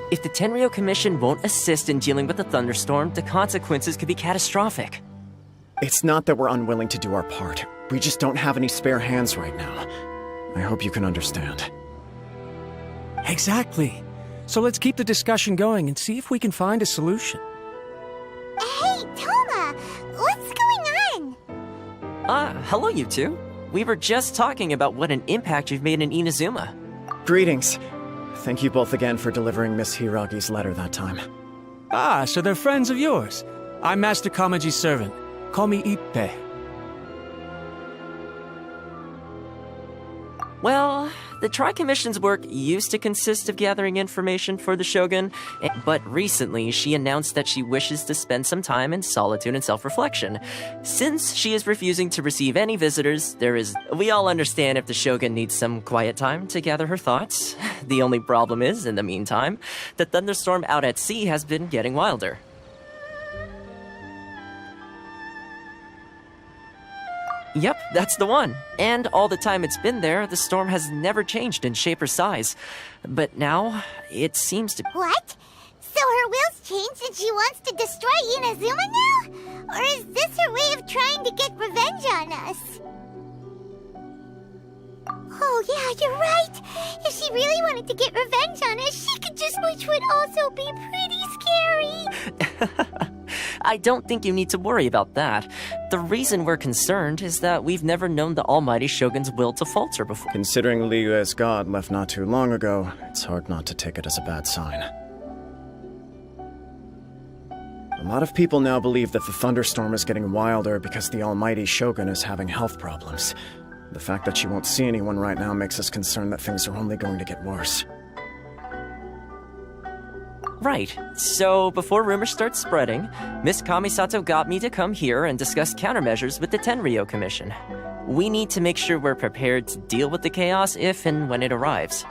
If the Tenryou Commission won't assist in dealing with the thunderstorm, the consequences could be catastrophic. It's not that we're unwilling to do our part. We just don't have any spare hands right now. I hope you can understand. Exactly. So let's keep the discussion going and see if we can find a solution. Hey, Toma! What's going on? Hello you two. We were just talking about what an impact you've made in Inazuma. Greetings. Thank you both again for delivering Miss Hiragi's letter that time. Ah, so they're friends of yours. I'm Master Kamaji's servant. Call me Ippei. Well, the Tri-Commission's work used to consist of gathering information for the Shogun, but recently she announced that she wishes to spend some time in solitude and self-reflection. Since she is refusing to receive any visitors, we all understand if the Shogun needs some quiet time to gather her thoughts. The only problem is, in the meantime, the thunderstorm out at sea has been getting wilder. Yep, that's the one. And all the time it's been there, the storm has never changed in shape or size. But now, it seems to... What? So her will's changed and she wants to destroy Inazuma now? Or is this her way of trying to get revenge on us? Oh yeah, you're right. If she really wanted to get revenge on us, she could just... Which would also be pretty scary. I don't think you need to worry about that. The reason we're concerned is that we've never known the almighty Shogun's will to falter before. Considering Liyue's god left not too long ago, it's hard not to take it as a bad sign. A lot of people now believe that the thunderstorm is getting wilder because the almighty Shogun is having health problems. The fact that she won't see anyone right now makes us concerned that things are only going to get worse. Right. So, before rumors start spreading, Miss Kamisato got me to come here and discuss countermeasures with the Tenryou Commission. We need to make sure we're prepared to deal with the chaos if and when it arrives.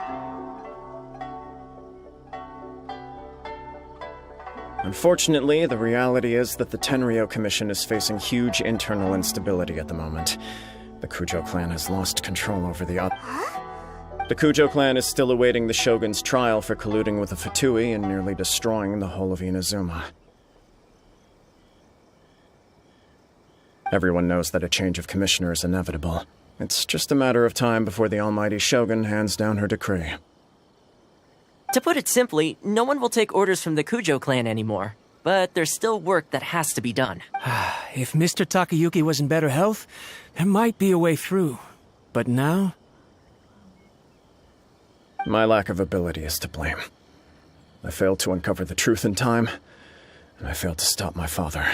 Unfortunately, the reality is that the Tenryou Commission is facing huge internal instability at the moment. The Kujo clan has lost control over the The Kujo clan is still awaiting the Shogun's trial for colluding with the Fatui and nearly destroying the whole of Inazuma. Everyone knows that a change of commissioner is inevitable. It's just a matter of time before the almighty Shogun hands down her decree. To put it simply, no one will take orders from the Kujo clan anymore. But there's still work that has to be done. If Mr. Takayuki was in better health, there might be a way through. But now? My lack of ability is to blame. I failed to uncover the truth in time, and I failed to stop my father.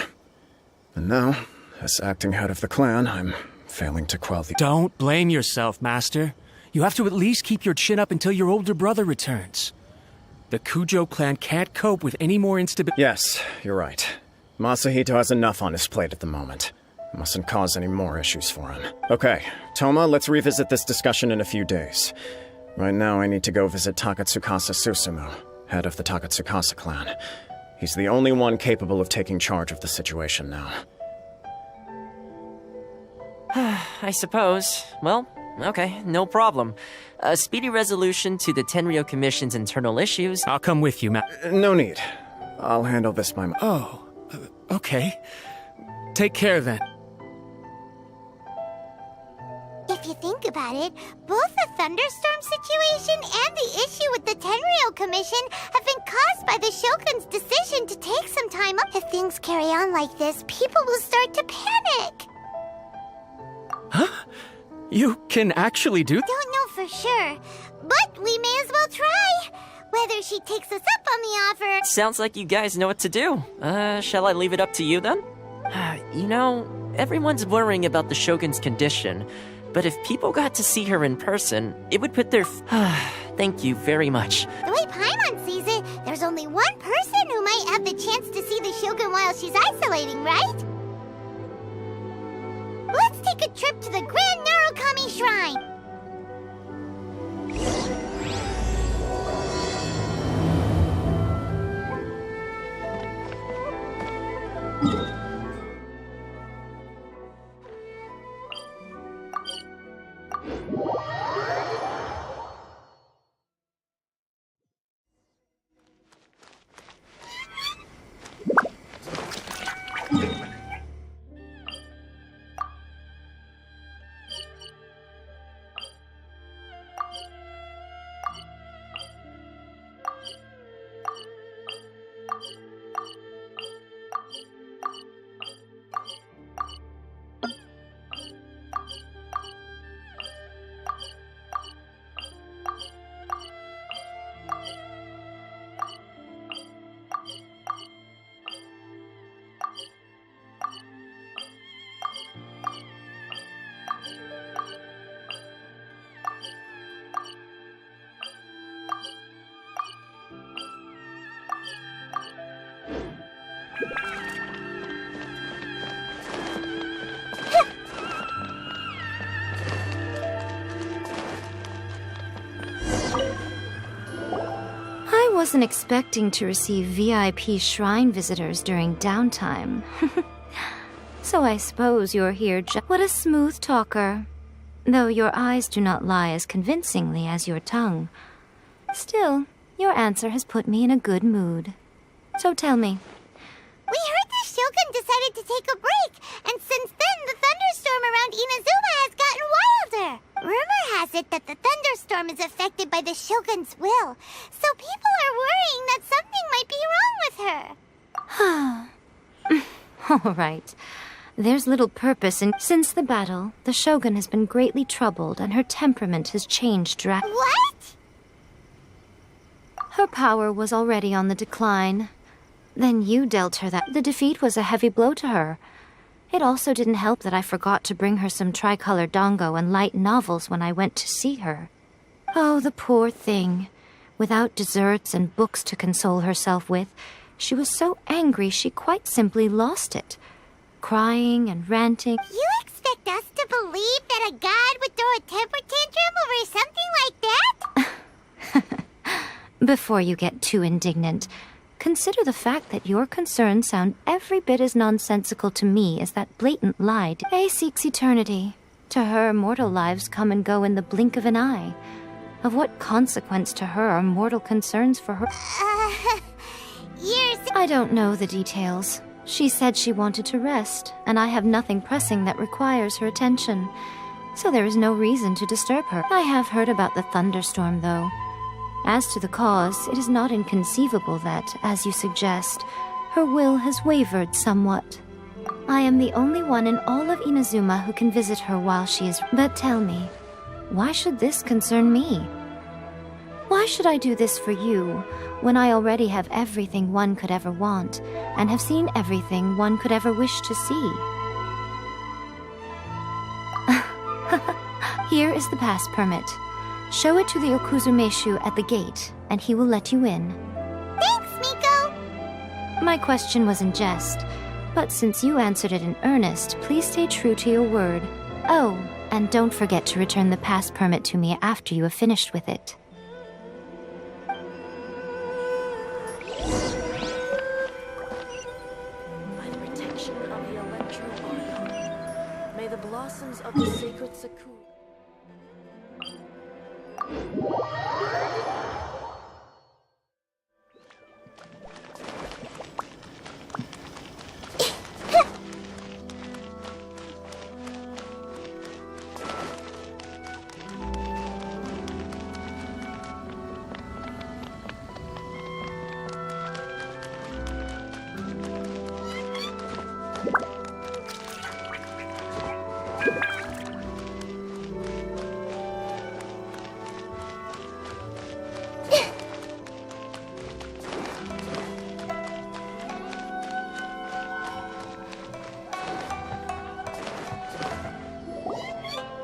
And now, as acting head of the clan, I'm failing to quell the— Don't blame yourself, Master. You have to at least keep your chin up until your older brother returns. The Kujo clan can't cope with any more instability. Yes, you're right. Masahito has enough on his plate at the moment. Mustn't cause any more issues for him. Okay, Toma, let's revisit this discussion in a few days. Right now, I need to go visit Takatsukasa Susumu, head of the Takatsukasa clan. He's the only one capable of taking charge of the situation now. I suppose. Well, okay, no problem. A speedy resolution to the Tenryo Commission's internal issues. I'll come with you, No need. I'll handle this by myself. Oh, okay. Take care then. If you think about it, both the thunderstorm situation and the issue with the Tenryo Commission have been caused by the Shogun's decision to take some time off. If things carry on like this, people will start to panic. Huh? You can actually do— Don't know for sure, but we may as well try. Whether she takes us up on the offer— Sounds like you guys know what to do. Shall I leave it up to you then? You know, everyone's worrying about the Shogun's condition, but if people got to see her in person, it would put their— Thank you very much. The way Paimon sees it, there's only one person who might have the chance to see the Shogun while she's isolating, right? Let's take a trip to the Grand Narukami Shrine! I wasn't expecting to receive VIP shrine visitors during downtime. So I suppose you're here What a smooth talker. Though your eyes do not lie as convincingly as your tongue. Still, your answer has put me in a good mood. So tell me. We heard the Shogun decided to take a break, and since then the thunderstorm around Inazuma has gotten wilder. Rumor has it that the thunderstorm is affected by the Shogun's will, so people are worrying that something might be wrong with her. All right. There's little purpose in— Since the battle, the Shogun has been greatly troubled and her temperament has changed What? Her power was already on the decline. Then you dealt her that— The defeat was a heavy blow to her. It also didn't help that I forgot to bring her some tricolor dango and light novels when I went to see her. Oh, the poor thing. Without desserts and books to console herself with, she was so angry she quite simply lost it. Crying and ranting. You expect us to believe that a god would throw a temper tantrum over something like that? Before you get too indignant, consider the fact that your concerns sound every bit as nonsensical to me as that blatant lie. A seeks eternity. To her, mortal lives come and go in the blink of an eye. Of what consequence to her are mortal concerns for her? Years. I don't know the details. She said she wanted to rest, and I have nothing pressing that requires her attention, so there is no reason to disturb her. I have heard about the thunderstorm, though. As to the cause, it is not inconceivable that, as you suggest, her will has wavered somewhat. I am the only one in all of Inazuma who can visit her while she is... But tell me, why should this concern me? Why should I do this for you, when I already have everything one could ever want, and have seen everything one could ever wish to see? Here is the pass permit. Show it to the Okuzumeshu at the gate, and he will let you in. Thanks, Miko! My question was in jest, but since you answered it in earnest, please stay true to your word. Oh, and don't forget to return the pass permit to me after you have finished with it. By the protection of the Electro Ion, may the blossoms of the sacred Sakura...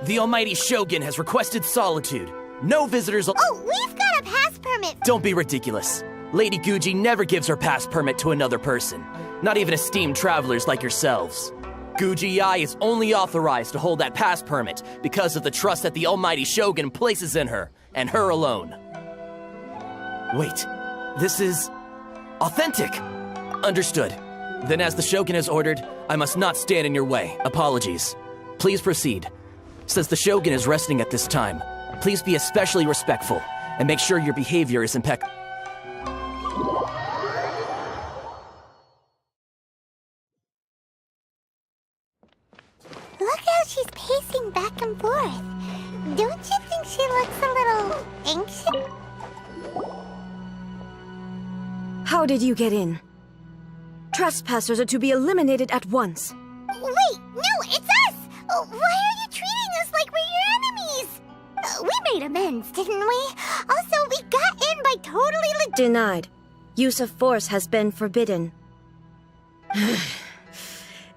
The almighty Shogun has requested solitude. No visitors... Oh, we've got a pass permit! Don't be ridiculous. Lady Guji never gives her pass permit to another person. Not even esteemed travelers like yourselves. Guji-ai is only authorized to hold that pass permit because of the trust that the almighty Shogun places in her, and her alone. Wait, this is... authentic! Understood. Then as the Shogun has ordered, I must not stand in your way. Apologies. Please proceed. Since the Shogun is resting at this time, please be especially respectful and make sure your behavior is impeccable. Look how she's pacing back and forth. Don't you think she looks a little anxious? How did you get in? Trespassers are to be eliminated at once. Wait, no, it's us! Why are you treating us like we're your enemies? We made amends, didn't we? Also, we got in by totally Denied. Use of force has been forbidden.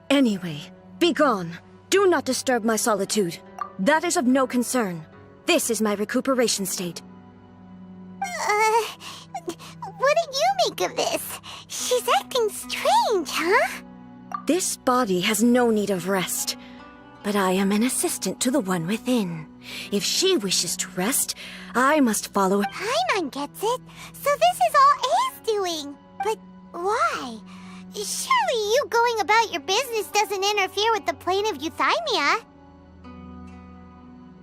Anyway, be gone. Do not disturb my solitude. That is of no concern. This is my recuperation state. What do you make of this? She's acting strange, huh? This body has no need of rest. But I am an assistant to the one within. If she wishes to rest, I must follow. Paimon gets it. So this is all A's doing. But why? Surely you going about your business doesn't interfere with the plane of euthymia.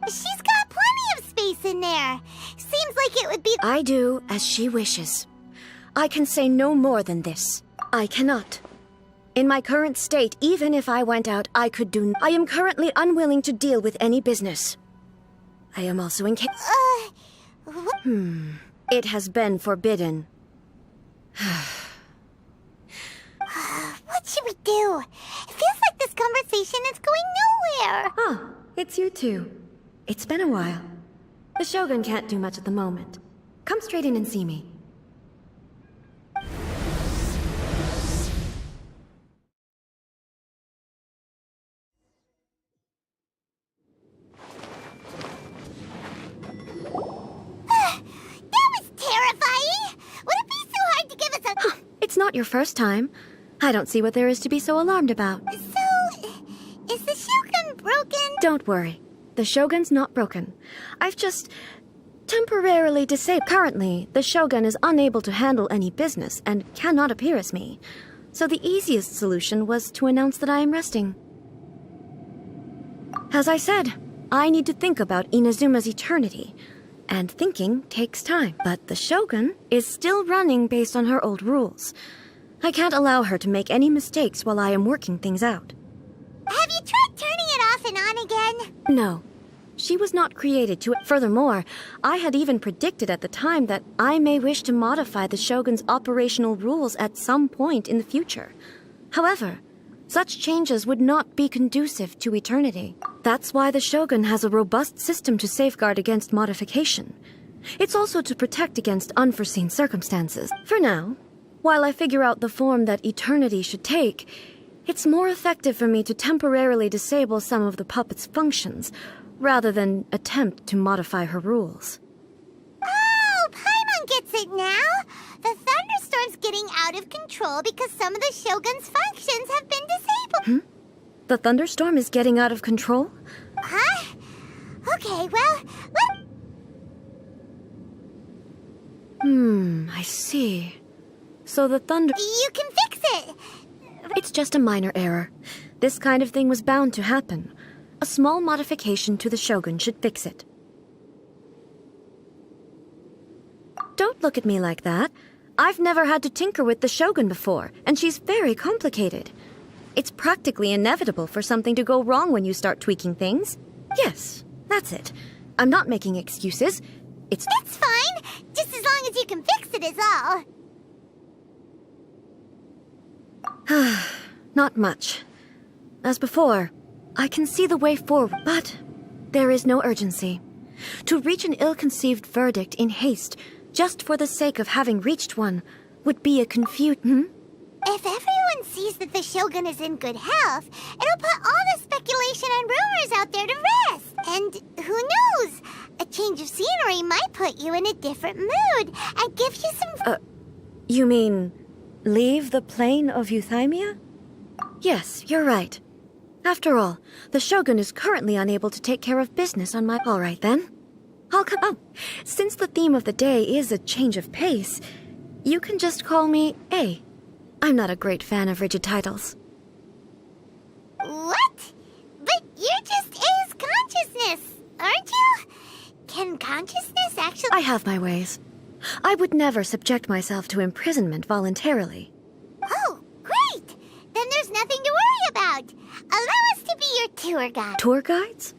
She's got plenty of space in there. Seems like it would be... I do as she wishes. I can say no more than this. I cannot. In my current state, even if I went out, I could do... I am currently unwilling to deal with any business. I am also in... What? It has been forbidden. What should we do? It feels like this conversation is going nowhere. Oh, it's you two. It's been a while. The Shogun can't do much at the moment. Come straight in and see me. That was terrifying! Would it be so hard to give us a... It's not your first time. I don't see what there is to be so alarmed about. So, is the Shogun broken? Don't worry. The Shogun's not broken. I've just temporarily disabled. Currently, the Shogun is unable to handle any business and cannot appear as me. So the easiest solution was to announce that I am resting. As I said, I need to think about Inazuma's eternity. And thinking takes time. But the Shogun is still running based on her old rules. I can't allow her to make any mistakes while I am working things out. Have you tried turning it off and on again? No. She was not created to it. Furthermore, I had even predicted at the time that I may wish to modify the Shogun's operational rules at some point in the future. However, such changes would not be conducive to eternity. That's why the Shogun has a robust system to safeguard against modification. It's also to protect against unforeseen circumstances. For now, while I figure out the form that eternity should take, it's more effective for me to temporarily disable some of the puppet's functions, rather than attempt to modify her rules. Oh, Paimon gets it now! The thunderstorm's getting out of control because some of the Shogun's functions have been disabled. The thunderstorm is getting out of control? Huh? Okay, well, I see. So the thunder... you can fix it! It's just a minor error. This kind of thing was bound to happen. A small modification to the Shogun should fix it. Don't look at me like that. I've never had to tinker with the Shogun before, and she's very complicated. It's practically inevitable for something to go wrong when you start tweaking things. Yes, that's it. I'm not making excuses. It's fine, just as long as you can fix it is all. Not much. As before, I can see the way forward, but there is no urgency. To reach an ill-conceived verdict in haste, just for the sake of having reached one, would be a If everyone sees that the Shogun is in good health, it'll put all the speculation and rumors out there to rest. And who knows? A change of scenery might put you in a different mood and give you some... You mean, leave the plane of euthymia? Yes, you're right. After all, the Shogun is currently unable to take care of business on my... All right, then. I'll come... Oh, since the theme of the day is a change of pace, you can just call me A. I'm not a great fan of rigid titles. What? But you're just A's consciousness, aren't you? Can consciousness actually... I have my ways. I would never subject myself to imprisonment voluntarily. Oh, great! Then there's nothing to worry about. Allow us to be your tour guide. Tour guides?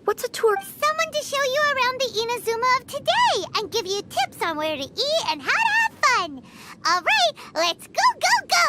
What's a tour? Someone to show you around the Inazuma of today and give you tips on where to eat and how to have fun. All right, let's go, go, go!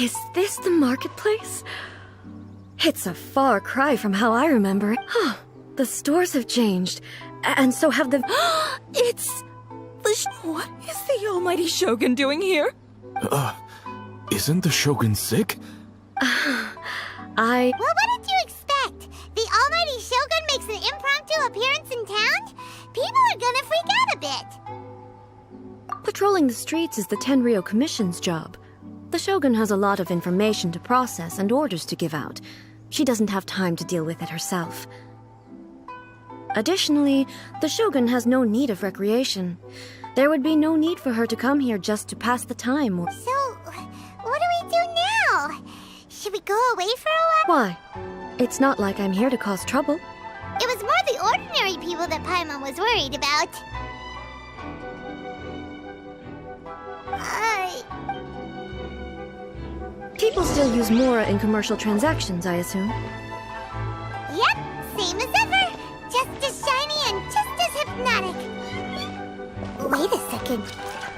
Is this the marketplace? It's a far cry from how I remember it. The stores have changed, and so have the... It's... What is the almighty Shogun doing here? Isn't the Shogun sick? Well, what did you expect? The almighty Shogun makes an impromptu appearance in town? People are gonna freak out a bit. Patrolling the streets is the Tenryou Commission's job. The Shogun has a lot of information to process and orders to give out. She doesn't have time to deal with it herself. Additionally, the Shogun has no need of recreation. There would be no need for her to come here just to pass the time or... So, what do we do now? Should we go away for a while? Why? It's not like I'm here to cause trouble. It was more the ordinary people that Paimon was worried about. People still use Mora in commercial transactions, I assume. Yep, same as ever. Just as shiny and just as hypnotic. Wait a second.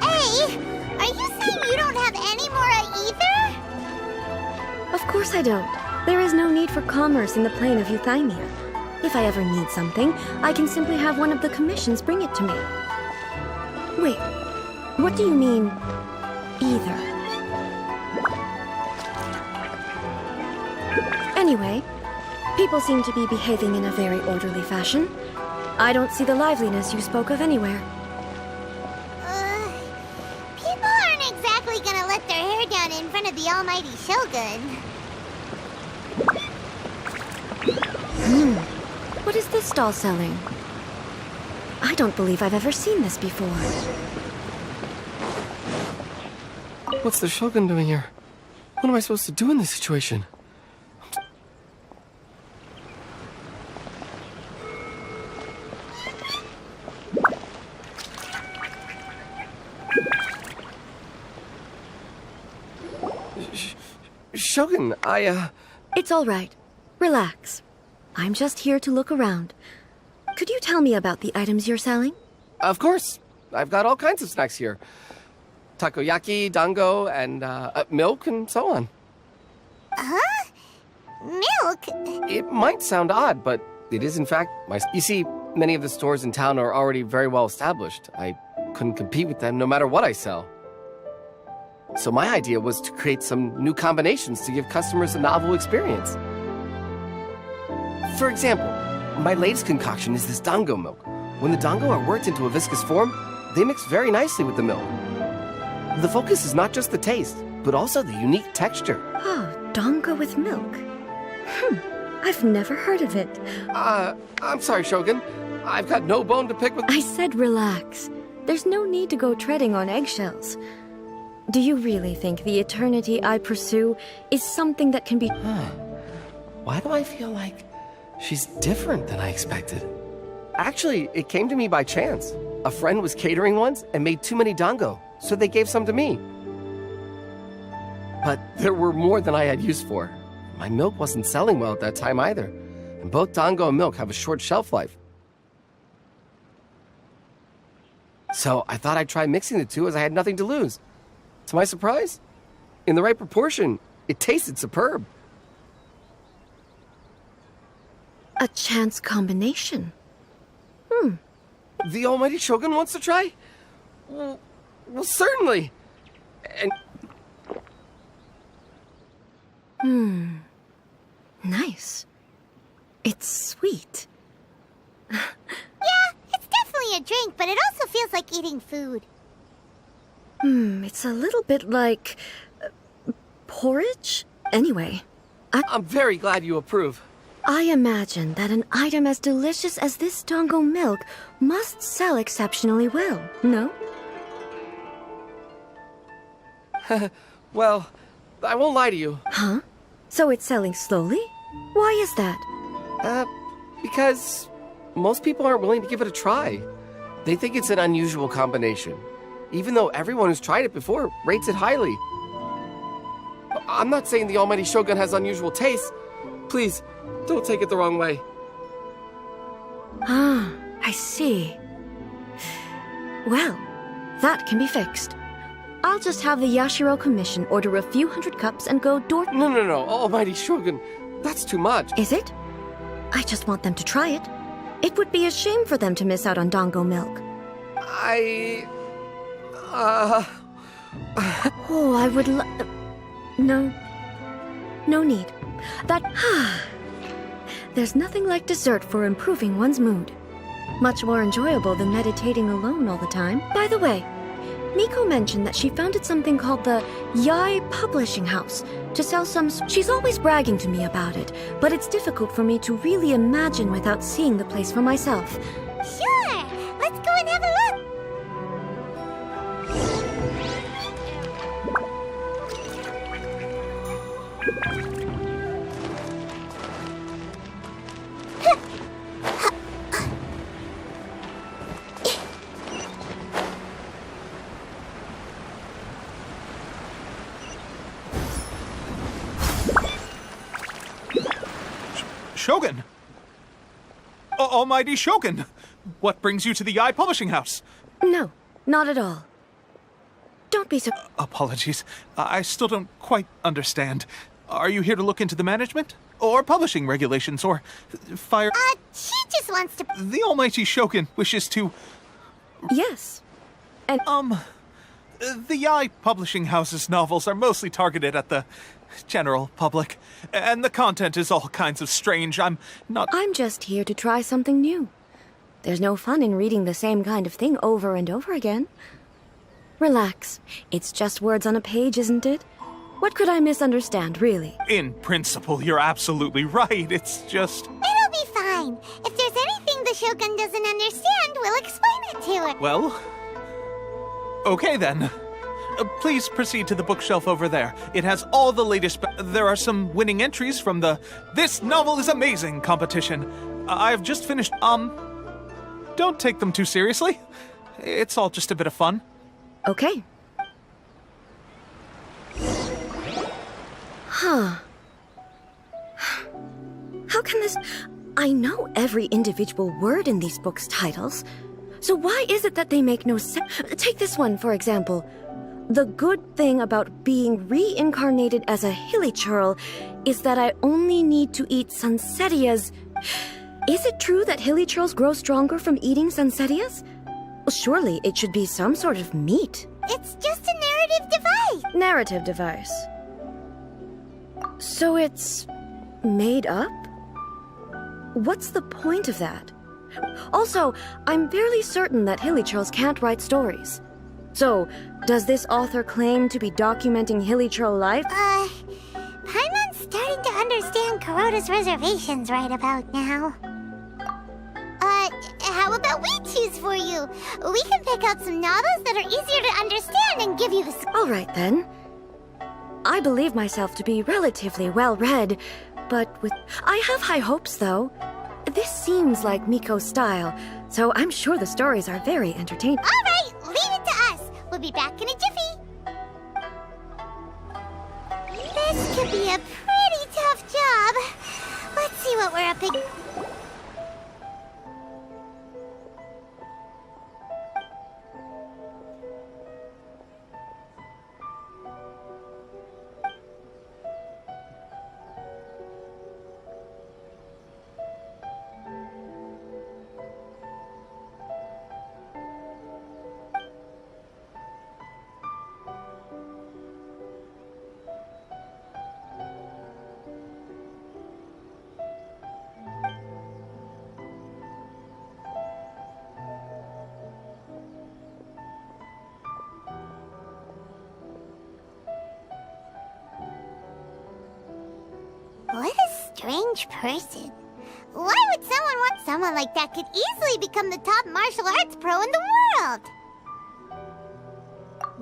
Hey, are you saying you don't have any Mora either? Of course I don't. There is no need for commerce in the plane of euthymia. If I ever need something, I can simply have one of the commissions bring it to me. Wait, what do you mean, either? Anyway, people seem to be behaving in a very orderly fashion. I don't see the liveliness you spoke of anywhere. People aren't exactly gonna let their hair down in front of the almighty Shogun. What is this stall selling? I don't believe I've ever seen this before. What's the Shogun doing here? What am I supposed to do in this situation? Shogun, It's all right. Relax. I'm just here to look around. Could you tell me about the items you're selling? Of course. I've got all kinds of snacks here. Takoyaki, dango, and milk, and so on. Huh? Milk? It might sound odd, but it is in fact my... You see, many of the stores in town are already very well established. I couldn't compete with them no matter what I sell. So my idea was to create some new combinations to give customers a novel experience. For example, my latest concoction is this dango milk. When the dango are worked into a viscous form, they mix very nicely with the milk. The focus is not just the taste, but also the unique texture. Oh, dango with milk. I've never heard of it. I'm sorry, Shogun. I've got no bone to pick with... I said relax. There's no need to go treading on eggshells. Do you really think the eternity I pursue is something that can be... Why do I feel like she's different than I expected? Actually, it came to me by chance. A friend was catering once and made too many dango, so they gave some to me. But there were more than I had use for. My milk wasn't selling well at that time either, and both dango and milk have a short shelf life. So I thought I'd try mixing the two as I had nothing to lose. To my surprise, in the right proportion, it tasted superb. A chance combination. The almighty Shogun wants to try? Well, certainly. And... Nice. It's sweet. Yeah, it's definitely a drink, but it also feels like eating food. It's a little bit like... porridge? Anyway, I'm very glad you approve. I imagine that an item as delicious as this dango milk must sell exceptionally well, no? Well, I won't lie to you. Huh? So it's selling slowly? Why is that? Because most people aren't willing to give it a try. They think it's an unusual combination, even though everyone who's tried it before rates it highly. I'm not saying the almighty Shogun has unusual tastes. Please, don't take it the wrong way. Ah, I see. Well, that can be fixed. I'll just have the Yashiro Commission order a few hundred cups and go door... No, almighty Shogun. That's too much. Is it? I just want them to try it. It would be a shame for them to miss out on dango milk. Oh, I would No. No need. There's nothing like dessert for improving one's mood. Much more enjoyable than meditating alone all the time. By the way, Miko mentioned that she founded something called the Yai Publishing House to sell some... She's always bragging to me about it, but it's difficult for me to really imagine without seeing the place for myself. Sure! Let's go and have a look! Shogun! Almighty Shogun! What brings you to the Yai Publishing House? No, not at all. Don't be so... Apologies. I still don't quite understand. Are you here to look into the management? Or publishing regulations? Or fire... She just wants to... The almighty Shogun wishes to... Yes. And... The Yai Publishing House's novels are mostly targeted at the general public, and the content is all kinds of strange. I'm just here to try something new. There's no fun in reading the same kind of thing over and over again. Relax. It's just words on a page, isn't it? What could I misunderstand, really? In principle, you're absolutely right. It's just... It'll be fine. If there's anything the Shogun doesn't understand, we'll explain it to her. Well... Okay then. Please proceed to the bookshelf over there. It has all the latest... There are some winning entries from the This Novel is Amazing competition. I've just finished... Don't take them too seriously. It's all just a bit of fun. Okay. Huh. How can this... I know every individual word in these books' titles. So why is it that they make no sense? Take this one, for example. The good thing about being reincarnated as a hilly churl is that I only need to eat sunsettias. Is it true that hilly churls grow stronger from eating sunsettias? Well, surely it should be some sort of meat. It's just a narrative device. Narrative device. So it's made up? What's the point of that? Also, I'm fairly certain that hilly churls can't write stories. So, does this author claim to be documenting hilly churl life? Paimon's starting to understand Kuroda's reservations right about now. How about we choose for you? We can pick out some novels that are easier to understand and give you the... All right, then. I believe myself to be relatively well-read, but with... I have high hopes, though. This seems like Miko's style, so I'm sure the stories are very entertaining. All right, leave it to us. We'll be back in a jiffy. This could be a pretty tough job. Let's see what we're up against. What a strange person. Why would someone want someone like that could easily become the top martial arts pro in the world?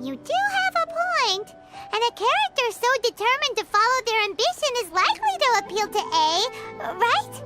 You do have a point. And a character so determined to follow their ambition is likely to appeal to A, right?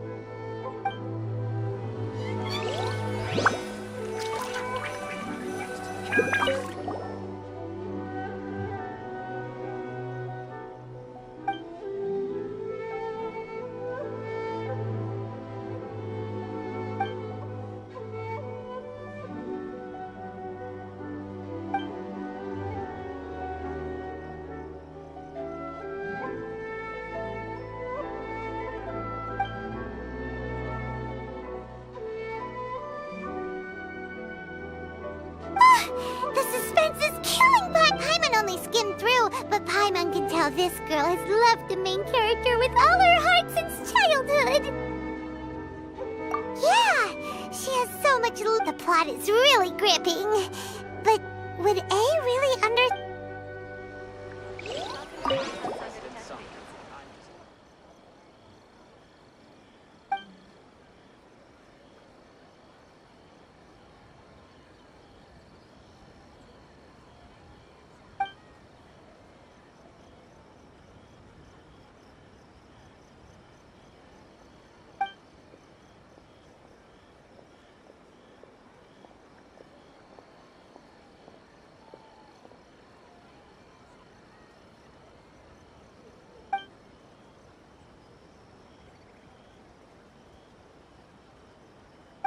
The suspense is killing. Paimon only skimmed through, but Paimon can tell this girl has loved the main character with all her heart since childhood. Yeah, she has so much the plot is really gripping. But would A really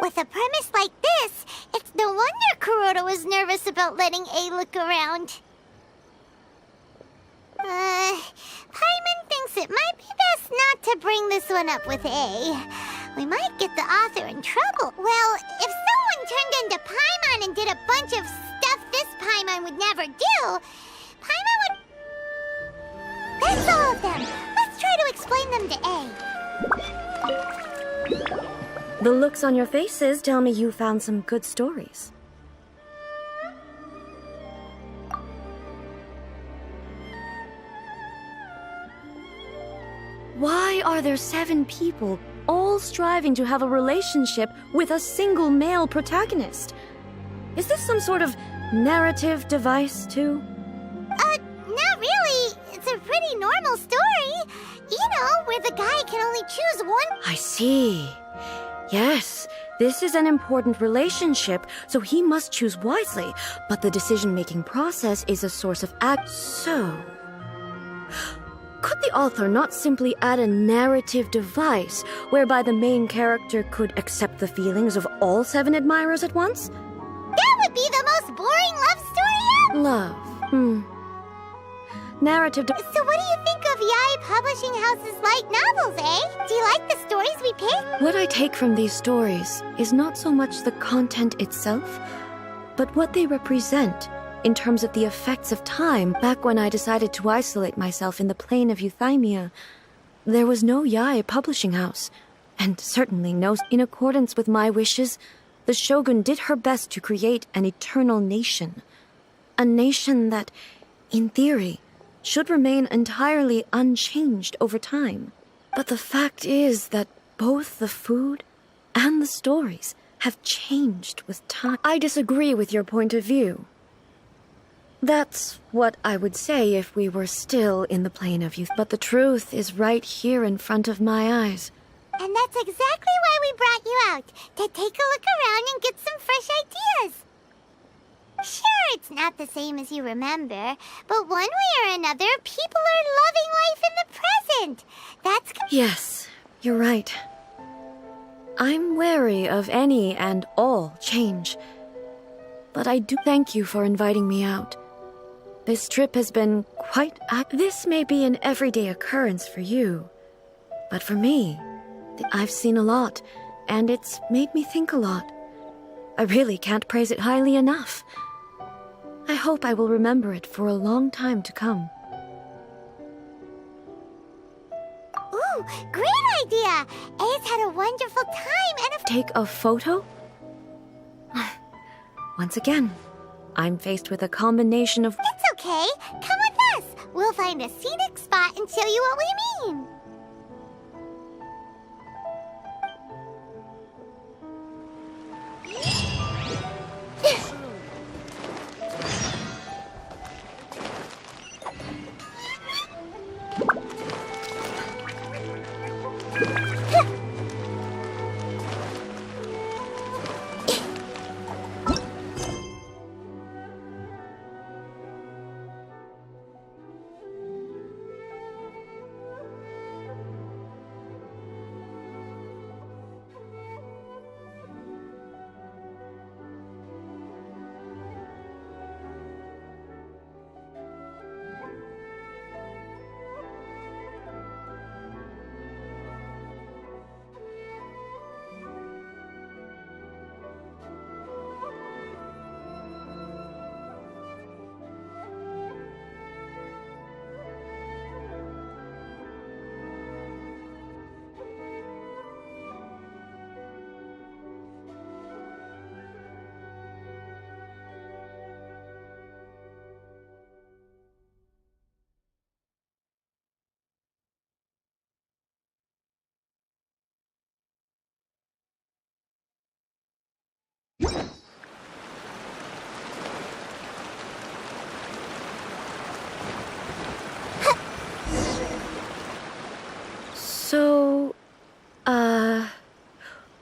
With a premise like this, it's no wonder Kuroda was nervous about letting A look around. Paimon thinks it might be best not to bring this one up with A. We might get the author in trouble. Well, if someone turned into Paimon and did a bunch of stuff this Paimon would never do, Paimon would... That's all of them. Let's try to explain them to A. The looks on your faces tell me you found some good stories. Why are there 7 people all striving to have a relationship with a single male protagonist? Is this some sort of narrative device, too? Not really. It's a pretty normal story. You know, where the guy can only choose one. I see. Yes, this is an important relationship, so he must choose wisely. But the decision-making process is a source of So, could the author not simply add a narrative device whereby the main character could accept the feelings of all 7 admirers at once? That would be the most boring love story ever. Love. Narrative. So what do you think of Yae Publishing House's light novels, eh? Do you like the stories we pick? What I take from these stories is not so much the content itself, but what they represent in terms of the effects of time. Back when I decided to isolate myself in the plane of Euthymia, there was no Yae Publishing House, and certainly no. In accordance with my wishes, the Shogun did her best to create an eternal nation. A nation that, in theory, should remain entirely unchanged over time. But the fact is that both the food and the stories have changed with time. I disagree with your point of view. That's what I would say if we were still in the plane of youth. But the truth is right here in front of my eyes. And that's exactly why we brought you out, to take a look around and get some fresh ideas. Sure, it's not the same as you remember, but one way or another, people are loving life in the present. That's... Yes, you're right. I'm wary of any and all change. But I do thank you for inviting me out. This trip has been quite... This may be an everyday occurrence for you, but for me, I've seen a lot, and it's made me think a lot. I really can't praise it highly enough. I hope I will remember it for a long time to come. Ooh, great idea! A's had a wonderful time and Take a photo? Once again, I'm faced with a combination of... It's okay. Come with us. We'll find a scenic spot and show you what we mean.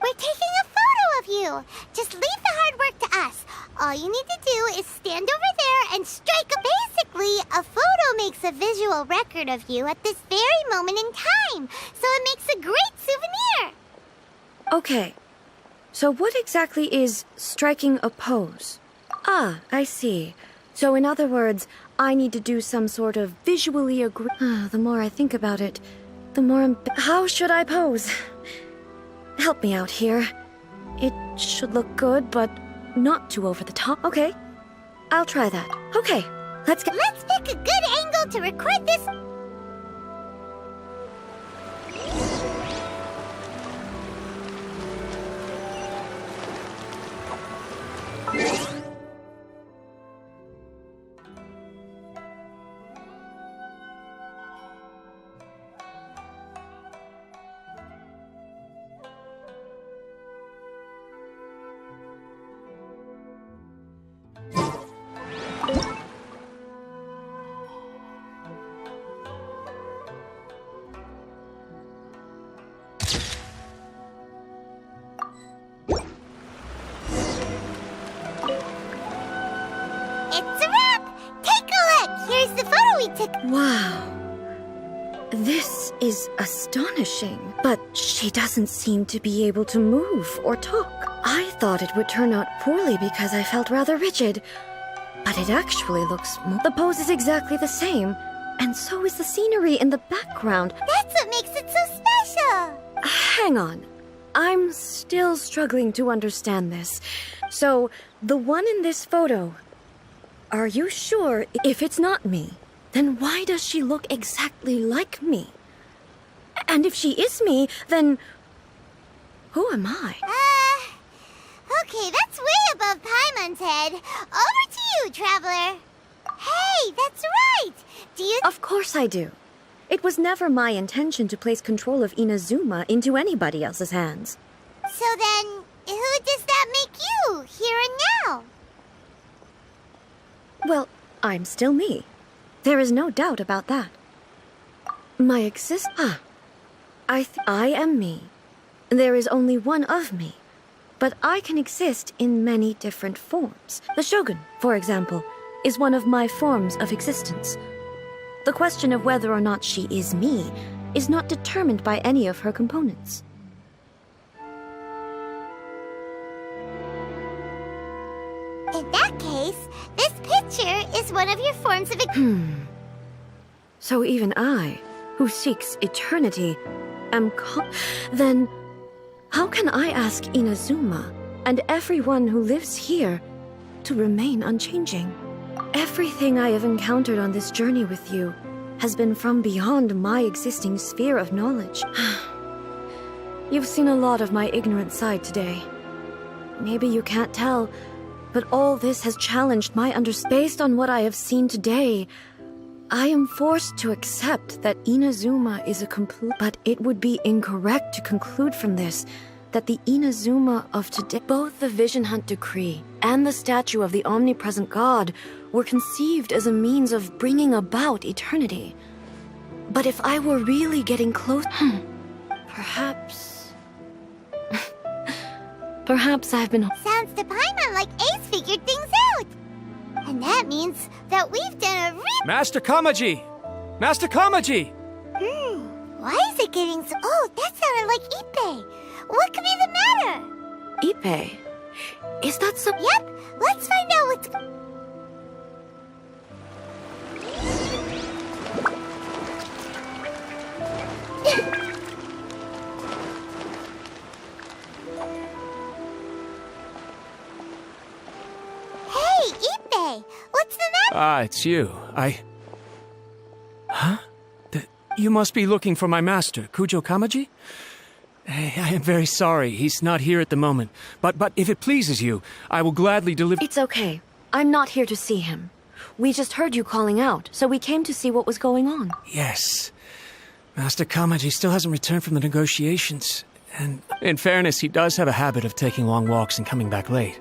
We're taking a photo of you. Just leave the hard work to us. All you need to do is stand over there and strike a... Basically, a photo makes a visual record of you at this very moment in time, so it makes a great souvenir. Okay, so what exactly is striking a pose? Ah, I see. So in other words, I need to do some sort of visually the more I think about it, the more How should I pose? Help me out here. It should look good, but not too over the top. Okay, I'll try that. Okay, let's pick a good angle to record this. It's a wrap! Take a look! Here's the photo we took. Wow. This is astonishing, but she doesn't seem to be able to move or talk. I thought it would turn out poorly because I felt rather rigid, but it actually looks more. The pose is exactly the same, and so is the scenery in the background. That's what makes it so special! Hang on. I'm still struggling to understand this. So, the one in this photo, are you sure if it's not me? Then why does she look exactly like me? And if she is me, then who am I? Okay, that's way above Paimon's head. Over to you, Traveler. Hey, that's right! Do you... Of course I do. It was never my intention to place control of Inazuma into anybody else's hands. So then, who does that make you, here and now? Well, I'm still me. There is no doubt about that. My I am me. There is only one of me. But I can exist in many different forms. The Shogun, for example, is one of my forms of existence. The question of whether or not she is me is not determined by any of her components. In that case, this picture is one of your forms of... So even I, who seeks eternity, am then how can I ask Inazuma and everyone who lives here to remain unchanging? Everything I have encountered on this journey with you has been from beyond my existing sphere of knowledge. You've seen a lot of my ignorant side today. Maybe you can't tell, but all this has challenged my understanding. Based on what I have seen today, I am forced to accept that Inazuma is a complete... But it would be incorrect to conclude from this that the Inazuma of today... Both the Vision Hunt Decree and the statue of the omnipresent God were conceived as a means of bringing about eternity. But if I were really getting close... Perhaps... Perhaps I've been... Sounds to Paimon like Ace figured things out. And that means that we've done a Master Kamaji! Master Kamaji! Why is it getting so... Oh, that sounded like Ippei. What could be the matter? Ippei? Is that some... Yep, let's find out what's... Hey, Ippei! What's the matter? Ah, it's you. Huh? You must be looking for my master, Kujo Kamaji? I am very sorry. He's not here at the moment. But if it pleases you, I will gladly deliver... It's okay. I'm not here to see him. We just heard you calling out, so we came to see what was going on. Yes. Master Kamaji still hasn't returned from the negotiations. And in fairness, he does have a habit of taking long walks and coming back late.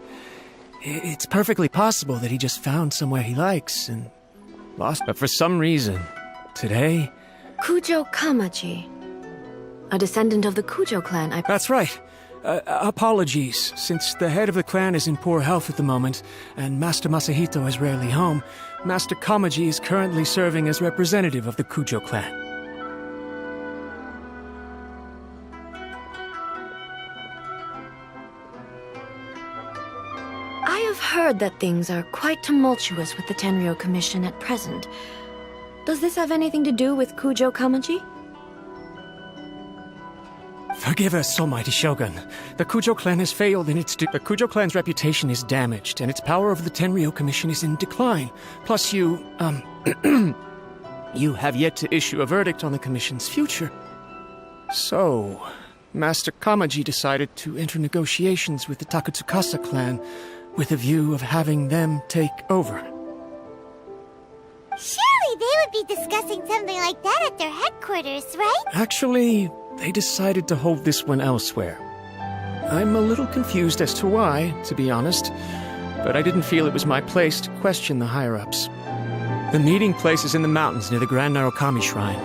It's perfectly possible that he just found somewhere he likes and lost. But for some reason, today... Kujo Kamaji. A descendant of the Kujo clan, That's right. Apologies, since the head of the clan is in poor health at the moment, and Master Masahito is rarely home, Master Kamaji is currently serving as representative of the Kujo clan. I have heard that things are quite tumultuous with the Tenryo Commission at present. Does this have anything to do with Kujo Kamaji? Forgive us, almighty Shogun. The Kujo clan has failed in its... The Kujo clan's reputation is damaged, and its power over the Tenryo Commission is in decline. Plus you, you have yet to issue a verdict on the Commission's future. So, Master Kamaji decided to enter negotiations with the Takatsukasa clan with a view of having them take over. they would be discussing something like that at their headquarters, right? Actually, they decided to hold this one elsewhere. I'm a little confused as to why, to be honest, but I didn't feel it was my place to question the higher-ups. The meeting place is in the mountains near the Grand Narukami Shrine.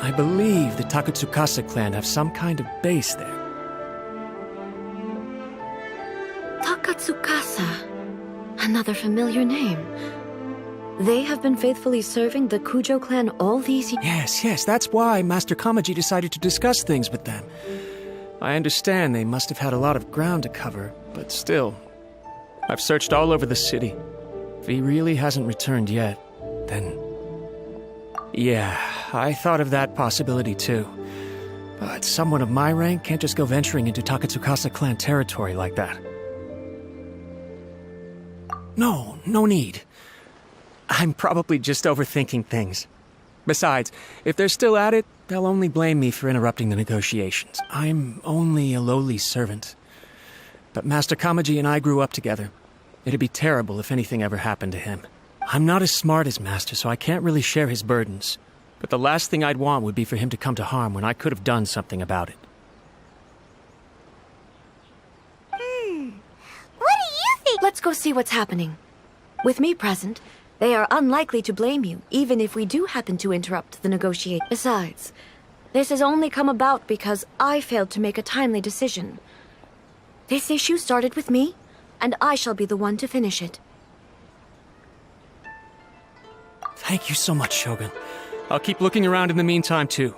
I believe the Takatsukasa clan have some kind of base there. Takatsukasa. Another familiar name. They have been faithfully serving the Kujo clan all these years. Yes, that's why Master Kamaji decided to discuss things with them. I understand they must have had a lot of ground to cover, but still. I've searched all over the city. If he really hasn't returned yet, then... Yeah, I thought of that possibility too. But someone of my rank can't just go venturing into Takatsukasa clan territory like that. No need. I'm probably just overthinking things. Besides, if they're still at it, they'll only blame me for interrupting the negotiations. I'm only a lowly servant. But Master Kamaji and I grew up together. It'd be terrible if anything ever happened to him. I'm not as smart as Master, so I can't really share his burdens. But the last thing I'd want would be for him to come to harm when I could have done something about it. What do you think? Let's go see what's happening. With me present, they are unlikely to blame you, even if we do happen to interrupt the negotiation. Besides, this has only come about because I failed to make a timely decision. This issue started with me, and I shall be the one to finish it. Thank you so much, Shogun. I'll keep looking around in the meantime, too.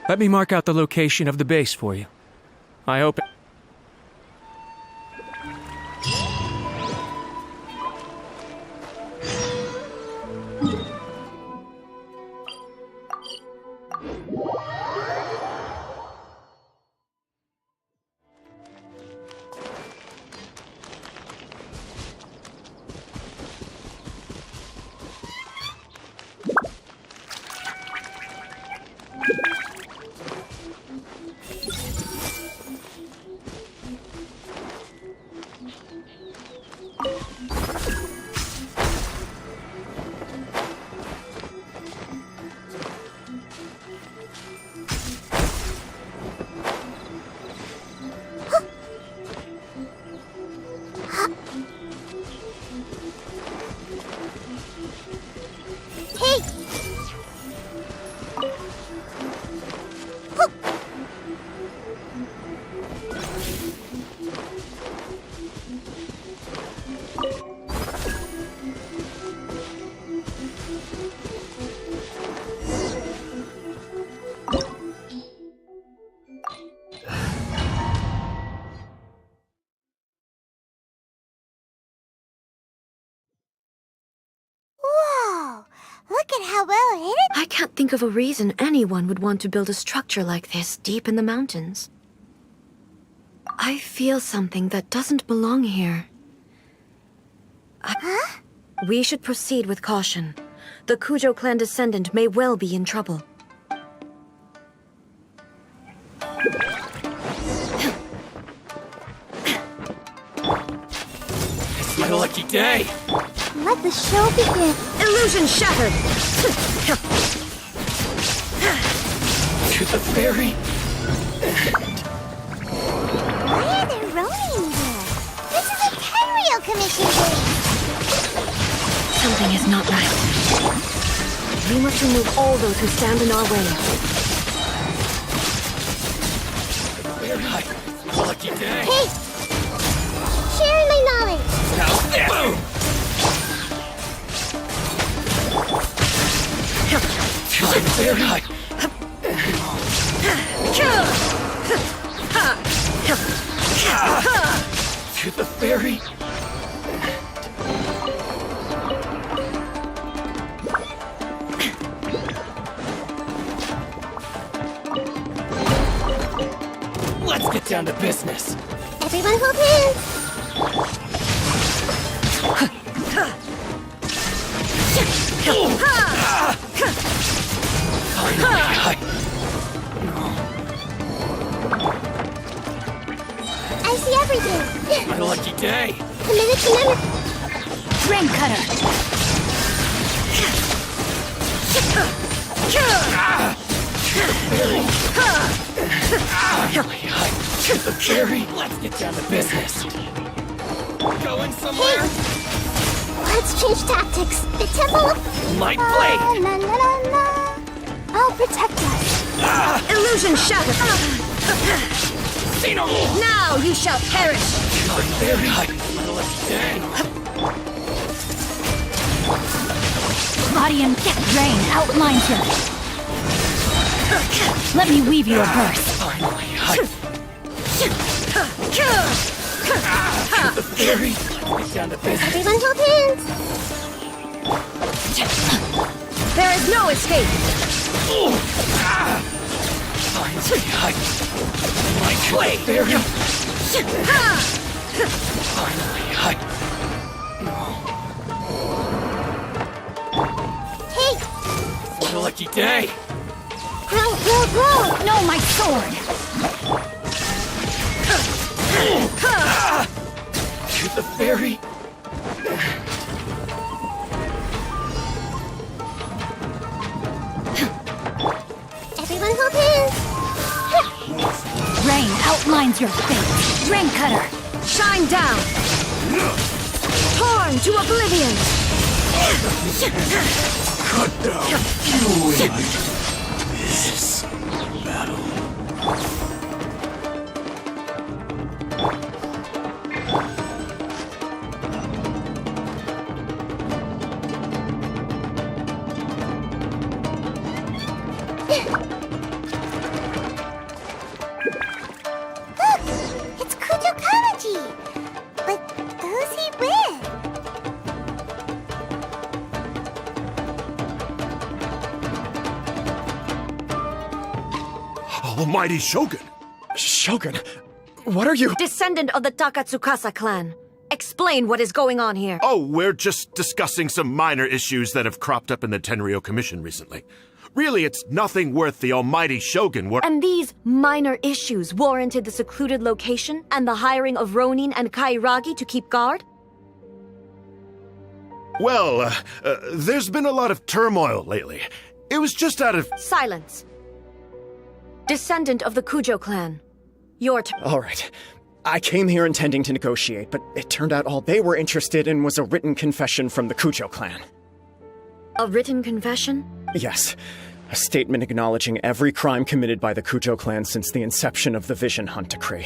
Let me mark out the location of the base for you. I hope... Look at how well hidden. I can't think of a reason anyone would want to build a structure like this deep in the mountains. I feel something that doesn't belong here. Huh? We should proceed with caution. The Kujo clan descendant may well be in trouble. It's my lucky day! Let the show begin. Illusion shattered! To the very Why are there Ronin here? This is a Tenryou Commission base. Something is not right. We must remove all those who stand in our way. Very high. Lucky day! Hey! Sharing my knowledge. How's this? Boom! Very high. To the very Let's get down to business. Everyone hold hands. I see everything. My lucky day. Committed. Rain cutter. The fairy. Let's get down to business. Going somewhere? Let's change tactics. The temple of... Light blade! La, la, la, la. I'll protect us. Illusion shattered. Xeno! Now you shall perish. My fairy. Dang. Gladium Rain outlines you. Let me weave you a verse. Finally, the fairy. Let's get down to business. Everyone hold hands. There is no escape. Finally, my blade. Fairy. Finally, Hey, what a lucky day. grow. No, my sword. The fairy. Everyone hold hands. Rain outlines your fate. Rain cutter. Shine down. Torn to oblivion. Cut down. You in this battle. Look, it's Kujo Kanaji. But who's he with? Almighty Shogun! Shogun, what are you? Descendant of the Takatsukasa clan. Explain what is going on here. Oh, we're just discussing some minor issues that have cropped up in the Tenryou Commission recently. Really, it's nothing worth the almighty Shogun And these minor issues warranted the secluded location and the hiring of Ronin and Kairagi to keep guard? Well, there's been a lot of turmoil lately. It was just out of... Silence. Descendant of the Kujo clan. Your turn. All right. I came here intending to negotiate, but it turned out all they were interested in was a written confession from the Kujo clan. A written confession? Yes. A statement acknowledging every crime committed by the Kujo clan since the inception of the Vision Hunt Decree,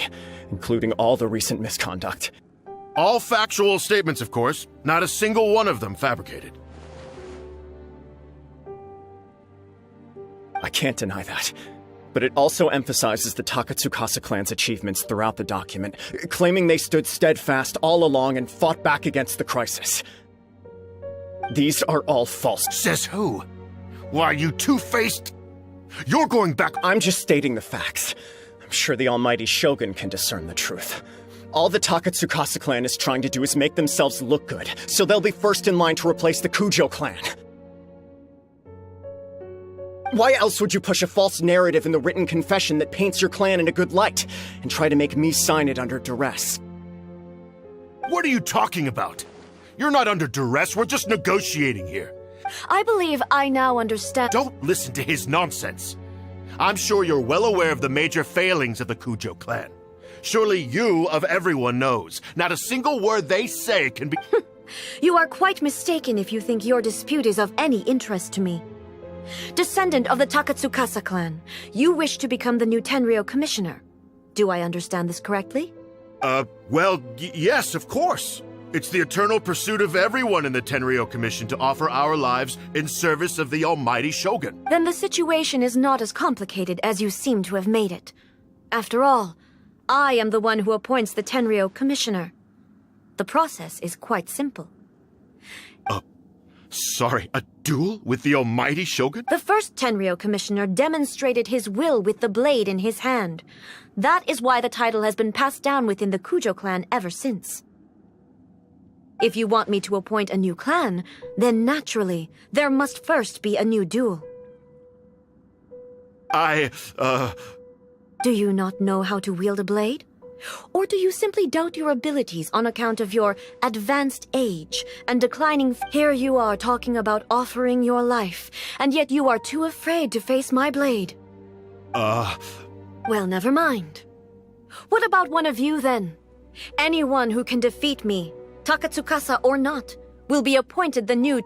including all the recent misconduct. All factual statements, of course. Not a single one of them fabricated. I can't deny that. But it also emphasizes the Takatsukasa clan's achievements throughout the document, claiming they stood steadfast all along and fought back against the crisis. These are all false. Says who? Why, you two-faced... You're going back... I'm just stating the facts. I'm sure the almighty Shogun can discern the truth. All the Takatsukasa clan is trying to do is make themselves look good, so they'll be first in line to replace the Kujo clan. Why else would you push a false narrative in the written confession that paints your clan in a good light, and try to make me sign it under duress? What are you talking about? You're not under duress, we're just negotiating here. I believe I now understand. Don't listen to his nonsense. I'm sure you're well aware of the major failings of the Kujo clan. Surely you, of everyone, knows. Not a single word they say can be... You are quite mistaken if you think your dispute is of any interest to me. Descendant of the Takatsukasa clan, you wish to become the new Tenryou commissioner. Do I understand this correctly? Well, yes, of course. It's the eternal pursuit of everyone in the Tenryou Commission to offer our lives in service of the almighty Shogun. Then the situation is not as complicated as you seem to have made it. After all, I am the one who appoints the Tenryou commissioner. The process is quite simple. Sorry, a duel with the almighty Shogun? The first Tenryou commissioner demonstrated his will with the blade in his hand. That is why the title has been passed down within the Kujo clan ever since. If you want me to appoint a new clan, then naturally, there must first be a new duel. Do you not know how to wield a blade? Or do you simply doubt your abilities on account of your advanced age and declining... Here you are talking about offering your life, and yet you are too afraid to face my blade. Well, never mind. What about one of you, then? Anyone who can defeat me, Takatsukasa or not, will be appointed the new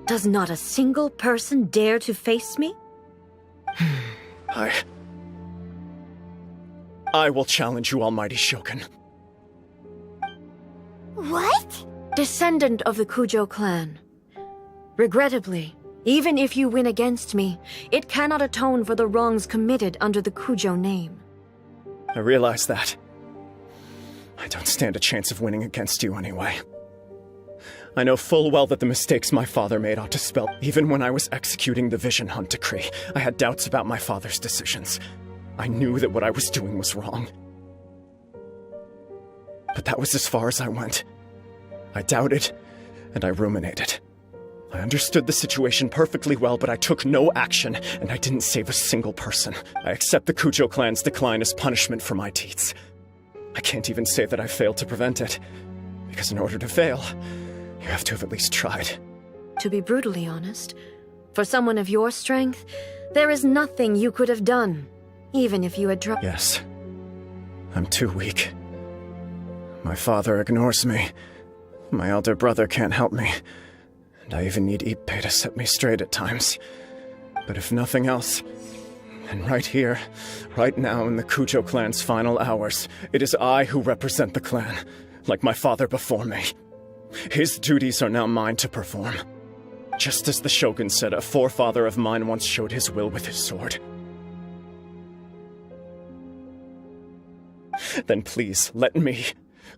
Does not a single person dare to face me? I will challenge you, Almighty Shogun. What? Descendant of the Kujo clan. Regrettably, even if you win against me, it cannot atone for the wrongs committed under the Kujo name. I realize that. I don't stand a chance of winning against you anyway. I know full well that the mistakes my father made ought to spell. Even when I was executing the Vision Hunt decree, I had doubts about my father's decisions. I knew that what I was doing was wrong. But that was as far as I went. I doubted, and I ruminated. I understood the situation perfectly well, but I took no action, and I didn't save a single person. I accept the Kujo clan's decline as punishment for my deeds. I can't even say that I failed to prevent it, because in order to fail, you have to have at least tried. To be brutally honest, for someone of your strength, there is nothing you could have done, even if you had tried. Yes. I'm too weak. My father ignores me. My elder brother can't help me. And I even need Ippei to set me straight at times. But if nothing else, then right here, right now in the Kujo clan's final hours, it is I who represent the clan, like my father before me. His duties are now mine to perform. Just as the Shogun said, a forefather of mine once showed his will with his sword. Then please, let me,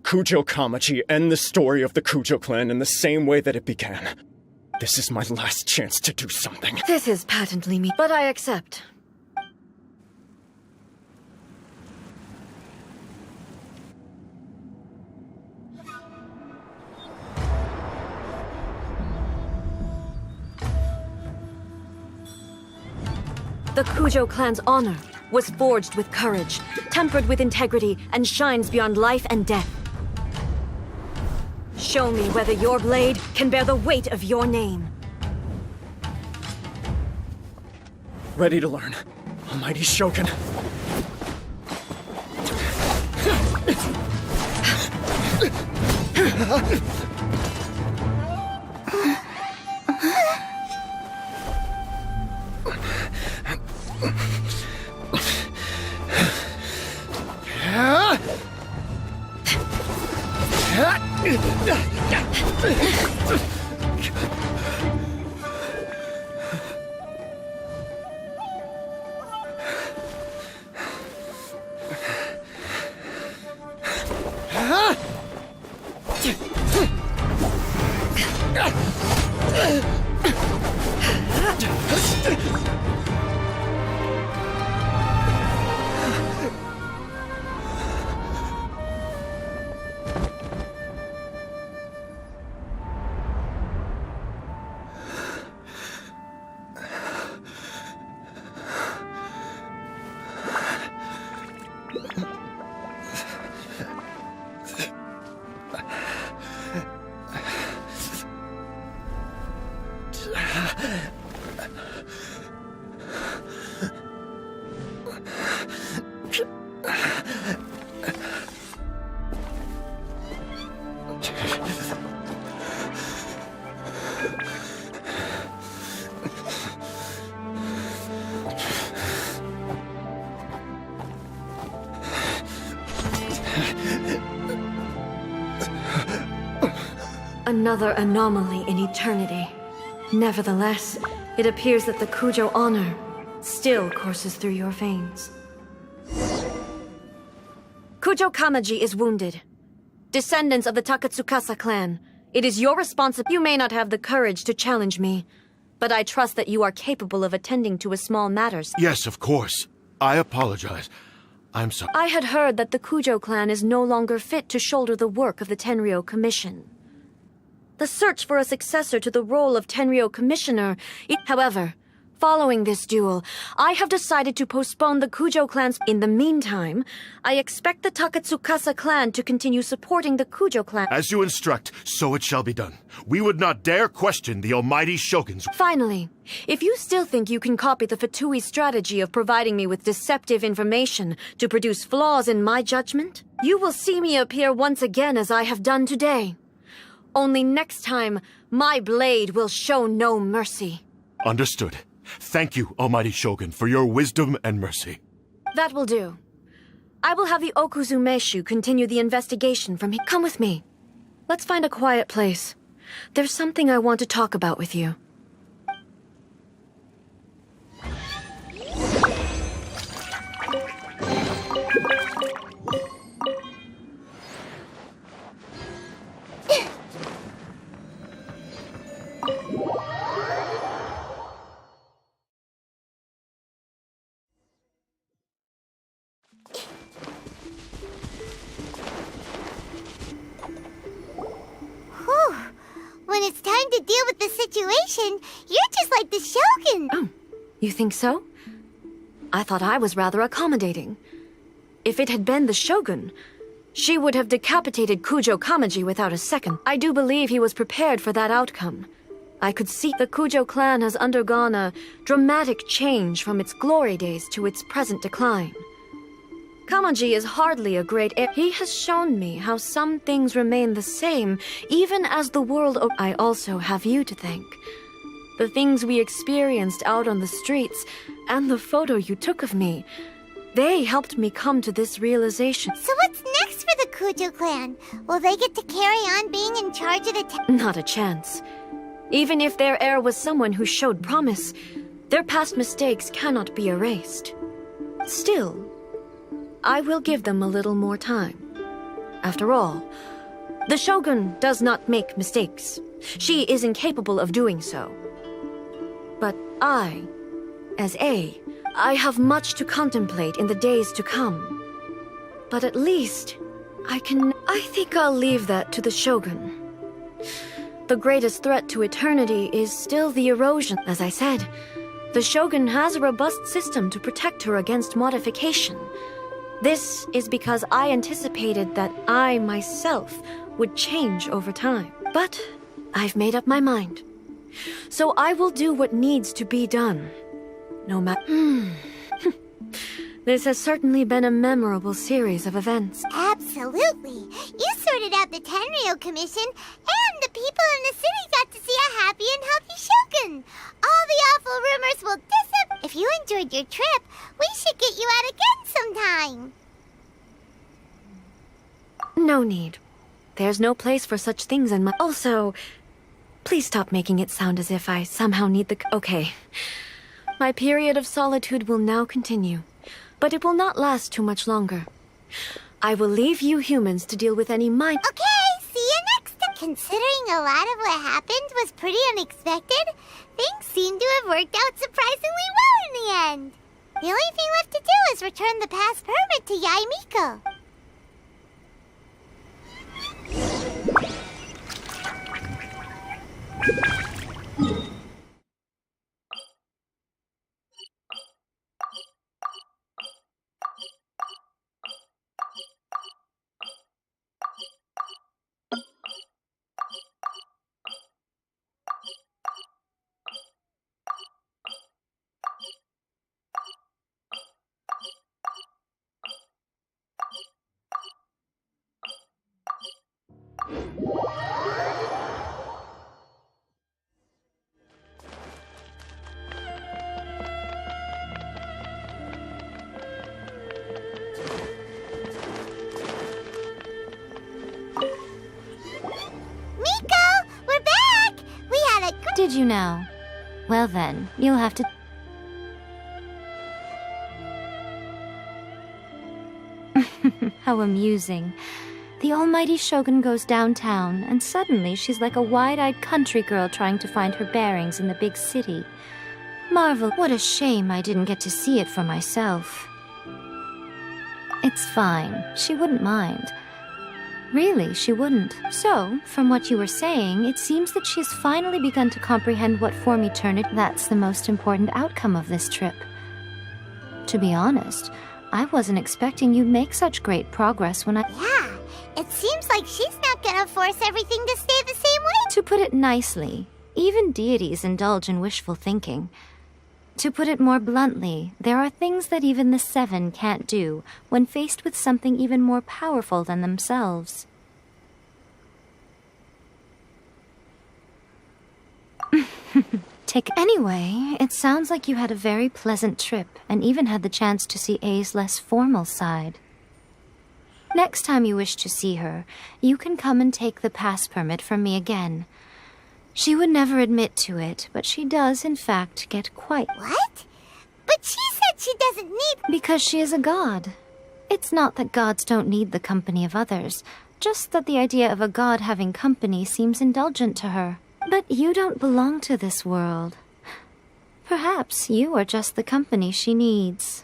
Kujo Kamaji, end the story of the Kujo clan in the same way that it began. This is my last chance to do something. This is patently me, but I accept. The Kujo clan's honor was forged with courage, tempered with integrity, and shines beyond life and death. Show me whether your blade can bear the weight of your name. Ready to learn. Almighty Shogun. Another anomaly in eternity. Nevertheless, it appears that the Kujo honor still courses through your veins. Kujo Kamaji is wounded. Descendants of the Takatsukasa clan, it is your responsibility. You may not have the courage to challenge me, but I trust that you are capable of attending to a small matters. Yes, of course. I apologize. I'm sorry. I had heard that the Kujo clan is no longer fit to shoulder the work of the Tenryou Commission. The search for a successor to the role of Tenryou Commissioner. However, Following this duel, I have decided to postpone the Kujo clan's. In the meantime, I expect the Takatsukasa clan to continue supporting the Kujo clan. As you instruct, so it shall be done. We would not dare question the almighty Shogun's. Finally, if you still think you can copy the Fatui strategy of providing me with deceptive information to produce flaws in my judgment, you will see me appear once again as I have done today. Only next time, my blade will show no mercy. Understood. Thank you, almighty Shogun, for your wisdom and mercy. That will do. I will have the Okuzumeshu continue the investigation from here. Come with me. Let's find a quiet place. There's something I want to talk about with you. When it's time to deal with the situation, you're just like the Shogun. Oh, you think so? I thought I was rather accommodating. If it had been the Shogun, she would have decapitated Kujo Kamaji without a second. I do believe he was prepared for that outcome. I could see the Kujo clan has undergone a dramatic change from its glory days to its present decline. Kamaji is hardly a great heir. He has shown me how some things remain the same, even as the world. I also have you to thank. The things we experienced out on the streets, and the photo you took of me, they helped me come to this realization. So what's next for the Kujo clan? Will they get to carry on being in charge of the Not a chance. Even if their heir was someone who showed promise, their past mistakes cannot be erased. Still, I will give them a little more time. After all, the Shogun does not make mistakes. She is incapable of doing so. But I have much to contemplate in the days to come. But at least, I think I'll leave that to the Shogun. The greatest threat to eternity is still the erosion. As I said, the Shogun has a robust system to protect her against modification. This is because I anticipated that I myself would change over time. But I've made up my mind. So I will do what needs to be done. No matter. This has certainly been a memorable series of events. Absolutely. You sorted out the Tenryo Commission, and the people in the city got to see a happy and healthy Shogun. All the awful rumors will disappear. If you enjoyed your trip, we should get you out again sometime. No need. There's no place for such things in my... Also, please stop making it sound as if I somehow need the... Okay. My period of solitude will now continue, but it will not last too much longer. I will leave you humans to deal with any mind... Okay, see you next time. Considering a lot of what happened was pretty unexpected, things seem to have worked out surprisingly well in the end. The only thing left to do is return the pass permit to Yaimiko. Did you now? Well then, you'll have to... How amusing. The almighty Shogun goes downtown, and suddenly she's like a wide-eyed country girl trying to find her bearings in the big city. Marvel, what a shame I didn't get to see it for myself. It's fine. She wouldn't mind. Really, she wouldn't. So, from what you were saying, it seems that she has finally begun to comprehend what form eternity. That's the most important outcome of this trip. To be honest, I wasn't expecting you'd make such great progress when I— Yeah, it seems like she's not gonna force everything to stay the same way. To put it nicely, even deities indulge in wishful thinking. To put it more bluntly, there are things that even the Seven can't do when faced with something even more powerful than themselves. Anyway, it sounds like you had a very pleasant trip and even had the chance to see A's less formal side. Next time you wish to see her, you can come and take the pass permit from me again. She would never admit to it, but she does, in fact, get quite— What? But she said she doesn't need— Because she is a god. It's not that gods don't need the company of others, just that the idea of a god having company seems indulgent to her. But you don't belong to this world. Perhaps you are just the company she needs.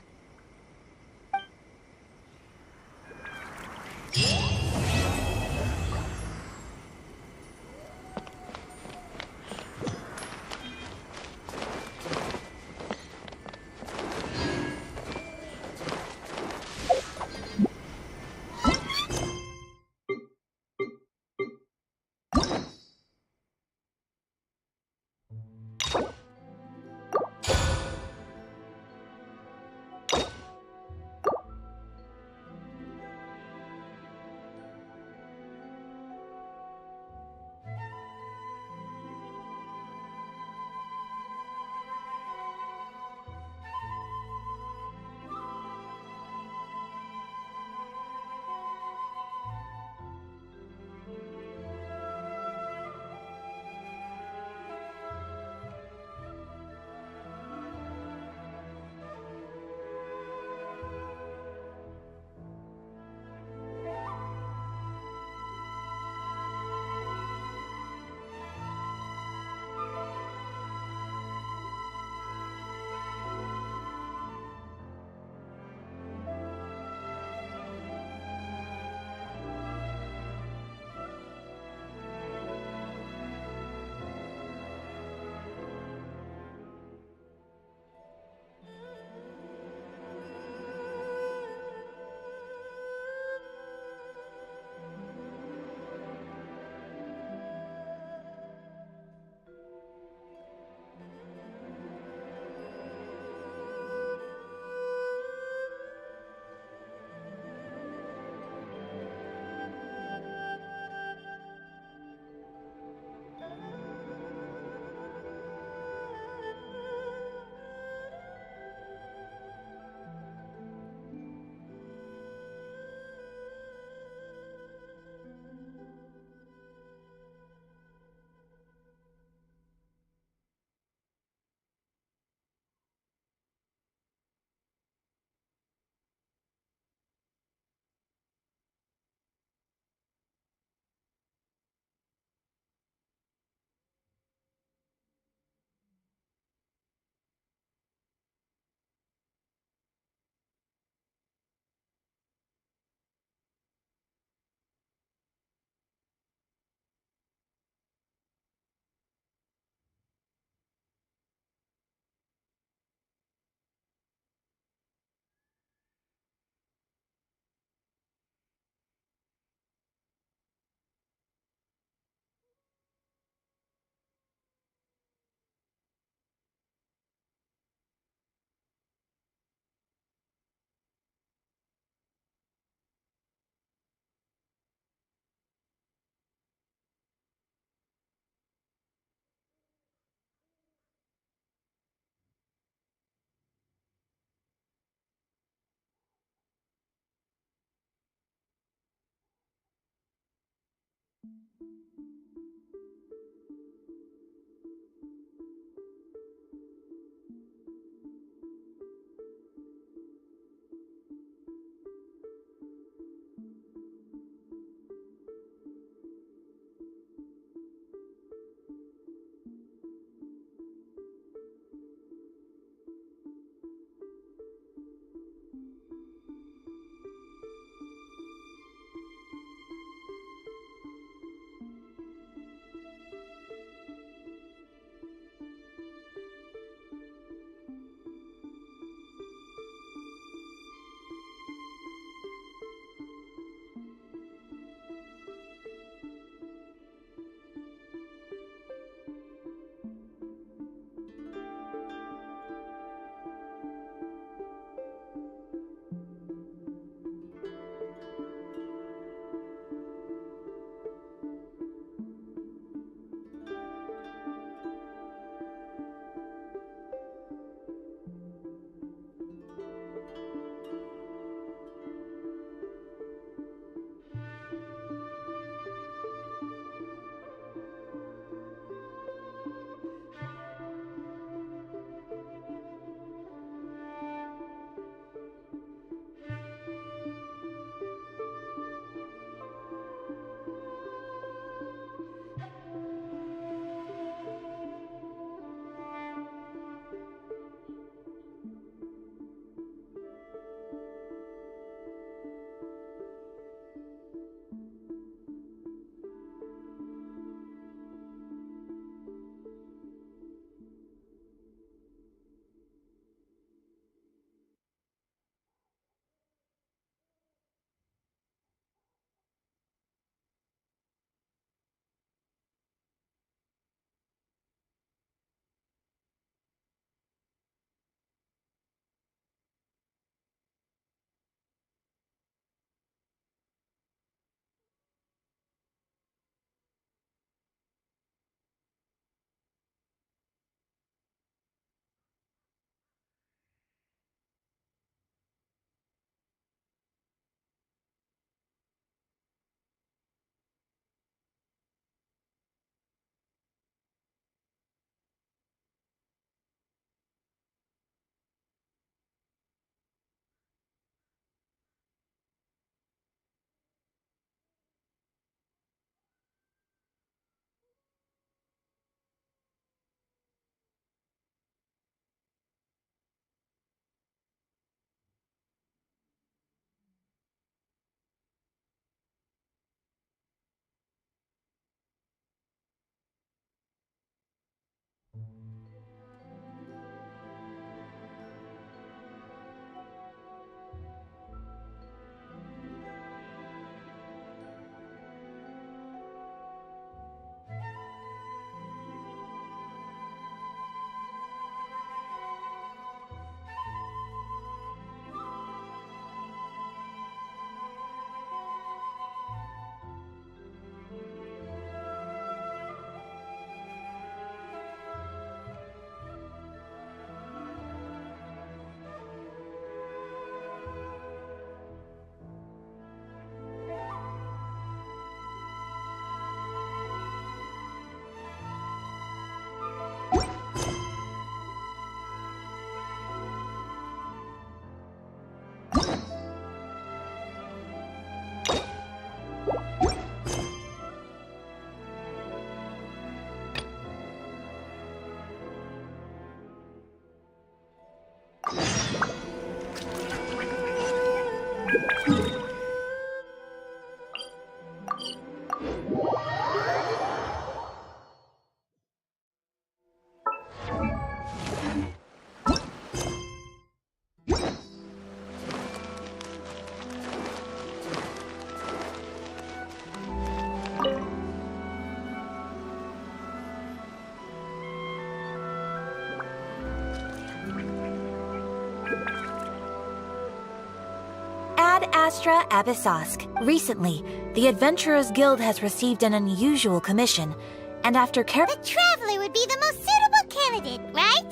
Astra Abyssosque. Recently, the Adventurers Guild has received an unusual commission, and after The Traveler would be the most suitable candidate, right?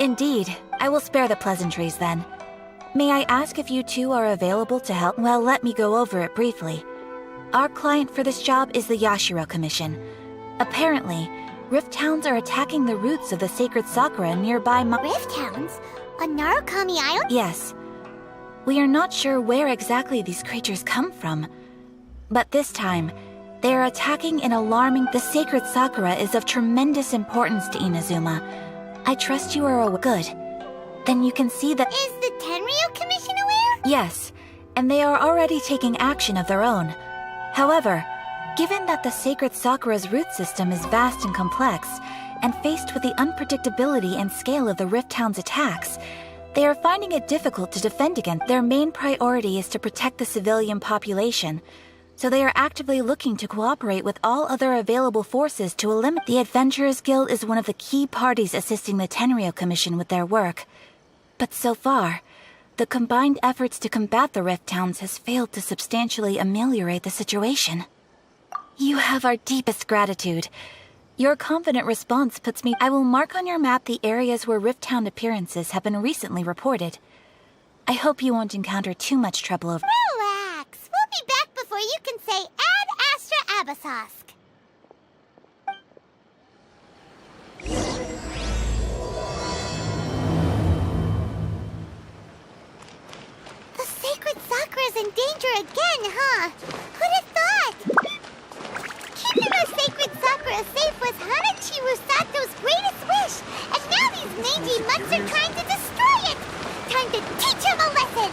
Indeed. I will spare the pleasantries then. May I ask if you two are available to help? Well, let me go over it briefly. Our client for this job is the Yashiro Commission. Apparently, Rift Hounds are attacking the roots of the sacred sakura nearby Rift Hounds? On Narukami Island? Yes. We are not sure where exactly these creatures come from. But this time, they are attacking and alarming. The sacred sakura is of tremendous importance to Inazuma. I trust you are aware. Good. Then you can see that— Is the Tenryou Commission aware? Yes, and they are already taking action of their own. However, given that the sacred sakura's root system is vast and complex, and faced with the unpredictability and scale of the Rift Hound's attacks, they are finding it difficult to defend against. Their main priority is to protect the civilian population, so they are actively looking to cooperate with all other available forces to eliminate. The Adventurers Guild is one of the key parties assisting the Tenryou Commission with their work. But so far, the combined efforts to combat the Rift Hounds has failed to substantially ameliorate the situation. You have our deepest gratitude. Your confident response puts me— I will mark on your map the areas where Rift Hound appearances have been recently reported. I hope you won't encounter too much trouble over— Relax. We'll be back before you can say Ad Astra Abyssosque. The sacred sakura's in danger again, huh? Who'd have thought? Keeping our sacred sakura safe was Hanachiru Sato's greatest wish, and now these mangy mutts are trying to destroy it! Time to teach him a lesson!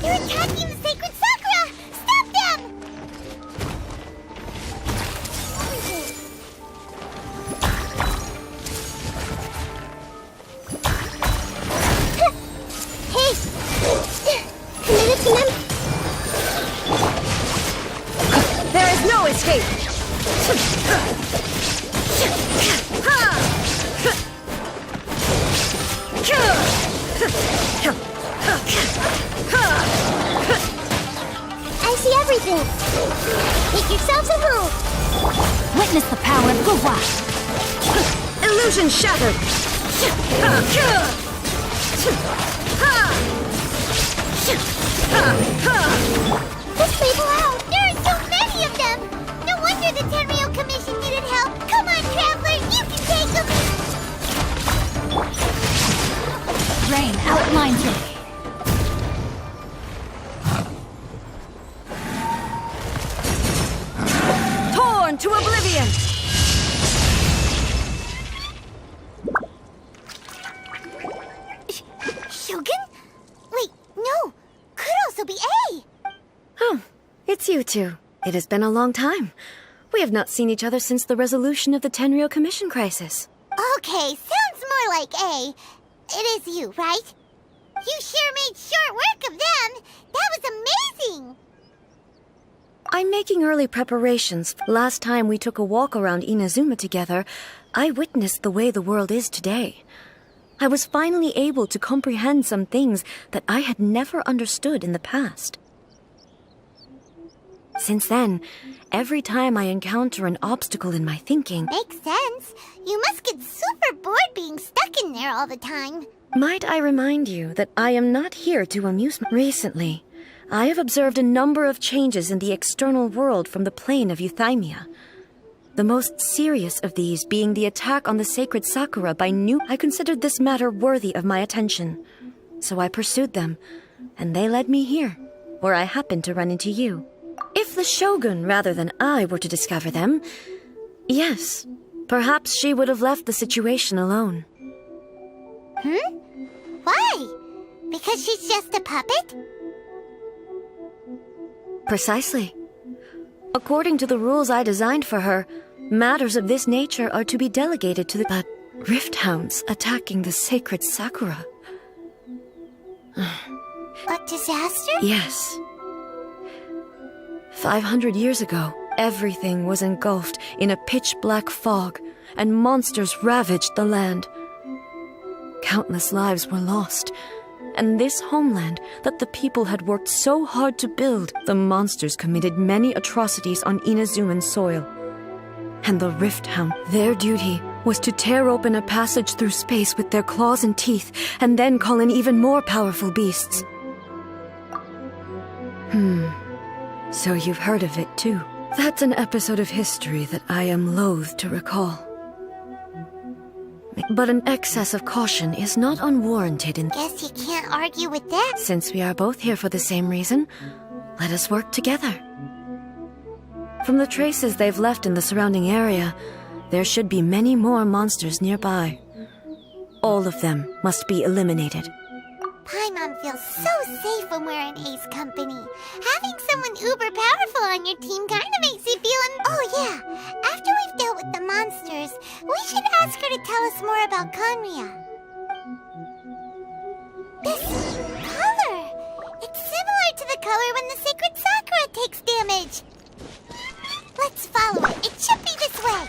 They're attacking the sacred sakura! Stop them! Hey! Committed to them? There is no escape! I see everything! Make yourselves at home! Witness the power of Guwa! Illusion shattered! Let's label out! There are so many of them! No wonder the Tenryou Commission needed help! Come on, Traveler! You can take them! Rain outlines your... Torn to oblivion! Shogun? Wait, no! Could also be A! Oh, it's you two. It has been a long time. We have not seen each other since the resolution of the Tenryou Commission crisis. Okay, sounds more like A. It is you, right? You sure made short work of them! That was amazing! I'm making early preparations. Last time we took a walk around Inazuma together, I witnessed the way the world is today. I was finally able to comprehend some things that I had never understood in the past. Since then, every time I encounter an obstacle in my thinking... Makes sense. You must get super bored being stuck in there all the time. Might I remind you that I am not here to amuse me. Recently, I have observed a number of changes in the external world from the plane of Euthymia. The most serious of these being the attack on the sacred Sakura by new... I considered this matter worthy of my attention. So I pursued them, and they led me here, where I happened to run into you. If the Shogun, rather than I, were to discover them, yes, perhaps she would have left the situation alone. Why? Because she's just a puppet? Precisely. According to the rules I designed for her, matters of this nature are to be delegated to the... But rift hounds attacking the sacred Sakura. A disaster? Yes. 500 years ago, everything was engulfed in a pitch-black fog, and monsters ravaged the land. Countless lives were lost, and this homeland that the people had worked so hard to build, the monsters committed many atrocities on Inazuman soil. And the Rift Hound, their duty was to tear open a passage through space with their claws and teeth, and then call in even more powerful beasts. So you've heard of it too. That's an episode of history that I am loath to recall. But an excess of caution is not unwarranted in... Guess you can't argue with that. Since we are both here for the same reason, let us work together. From the traces they've left in the surrounding area, there should be many more monsters nearby. All of them must be eliminated. Paimon feels so safe when we're in Ace company. Having someone uber powerful on your team kind of makes you feel... Oh yeah, after we've dealt with the monsters, we should ask her to tell us more about Conria. This color! It's similar to the color when the sacred Sakura takes damage. Let's follow it. It should be this way.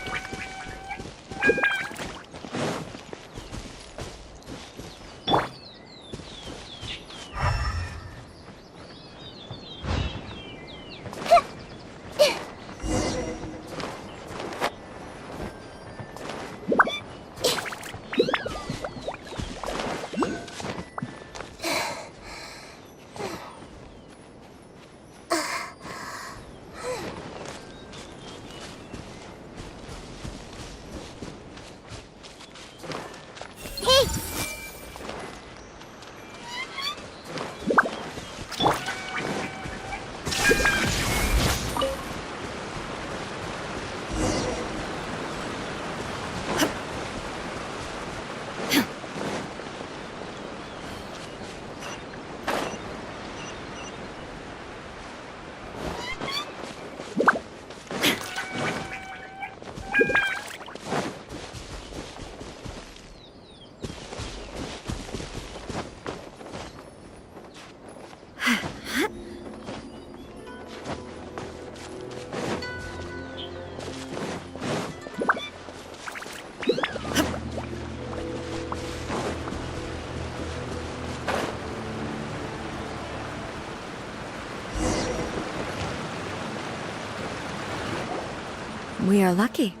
We are lucky.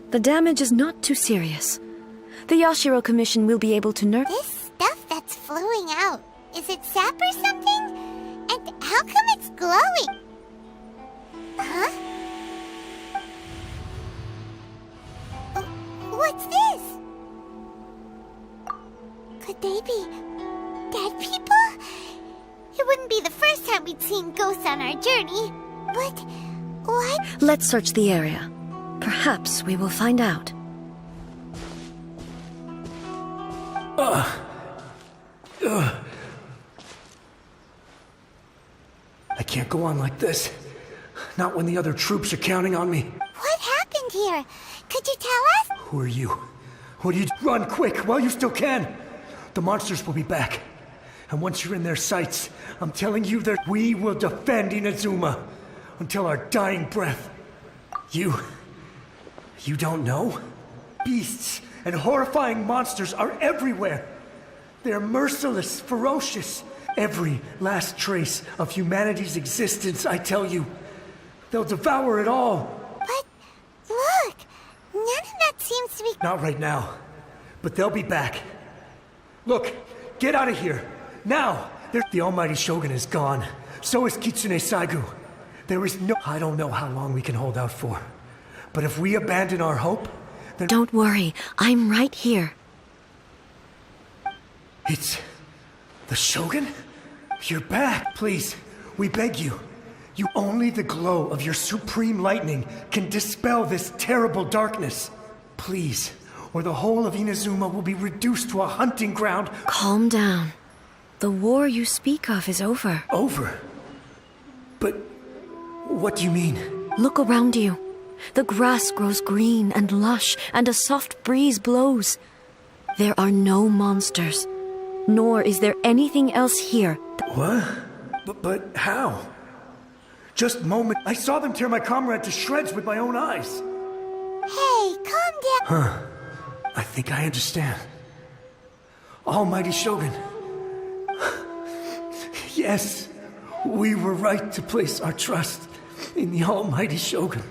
The damage is not too serious. The Yashiro Commission will be able to nurse... This stuff that's flowing out, is it sap or something? And how come it's glowing? Huh? What's this? Could they be dead people? It wouldn't be the first time we'd seen ghosts on our journey, but what? Let's search the area. Perhaps we will find out. I can't go on like this. Not when the other troops are counting on me. What happened here? Could you tell us? Who are you? What do you... Run quick while you still can! The monsters will be back. And once you're in their sights, I'm telling you that we will defend Inazuma until our dying breath. You don't know? Beasts and horrifying monsters are everywhere. They're merciless, ferocious. Every last trace of humanity's existence, I tell you. They'll devour it all. But look, none of that seems to be... Not right now, but they'll be back. Look, get out of here. Now! The almighty Shogun is gone. So is Kitsune Saigu. There is no... I don't know how long we can hold out for. But if we abandon our hope, then... Don't worry, I'm right here. It's... the Shogun? You're back. Please, we beg you. Only the glow of your supreme lightning can dispel this terrible darkness. Please, or the whole of Inazuma will be reduced to a hunting ground. Calm down. The war you speak of is over. Over? But what do you mean? Look around you. The grass grows green and lush, and a soft breeze blows. There are no monsters, nor is there anything else here. What? But how? Just a moment. I saw them tear my comrade to shreds with my own eyes. Hey, calm down. Huh. I think I understand. Almighty Shogun. Yes, we were right to place our trust in the Almighty Shogun.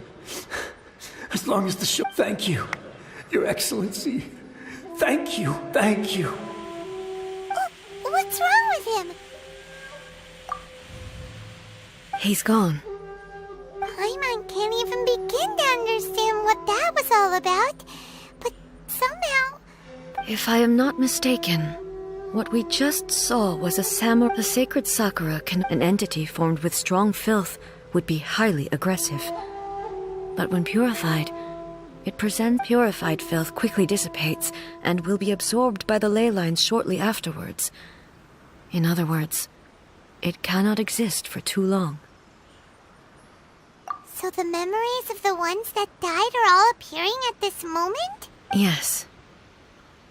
As long as the Thank you, Your Excellency. Thank you, thank you. What's wrong with him? He's gone. Paimon can't even begin to understand what that was all about. But somehow... If I am not mistaken, what we just saw was a sacred Sakura, an entity formed with strong filth, would be highly aggressive. But when purified, purified filth quickly dissipates and will be absorbed by the ley lines shortly afterwards. In other words, it cannot exist for too long. So the memories of the ones that died are all appearing at this moment? Yes.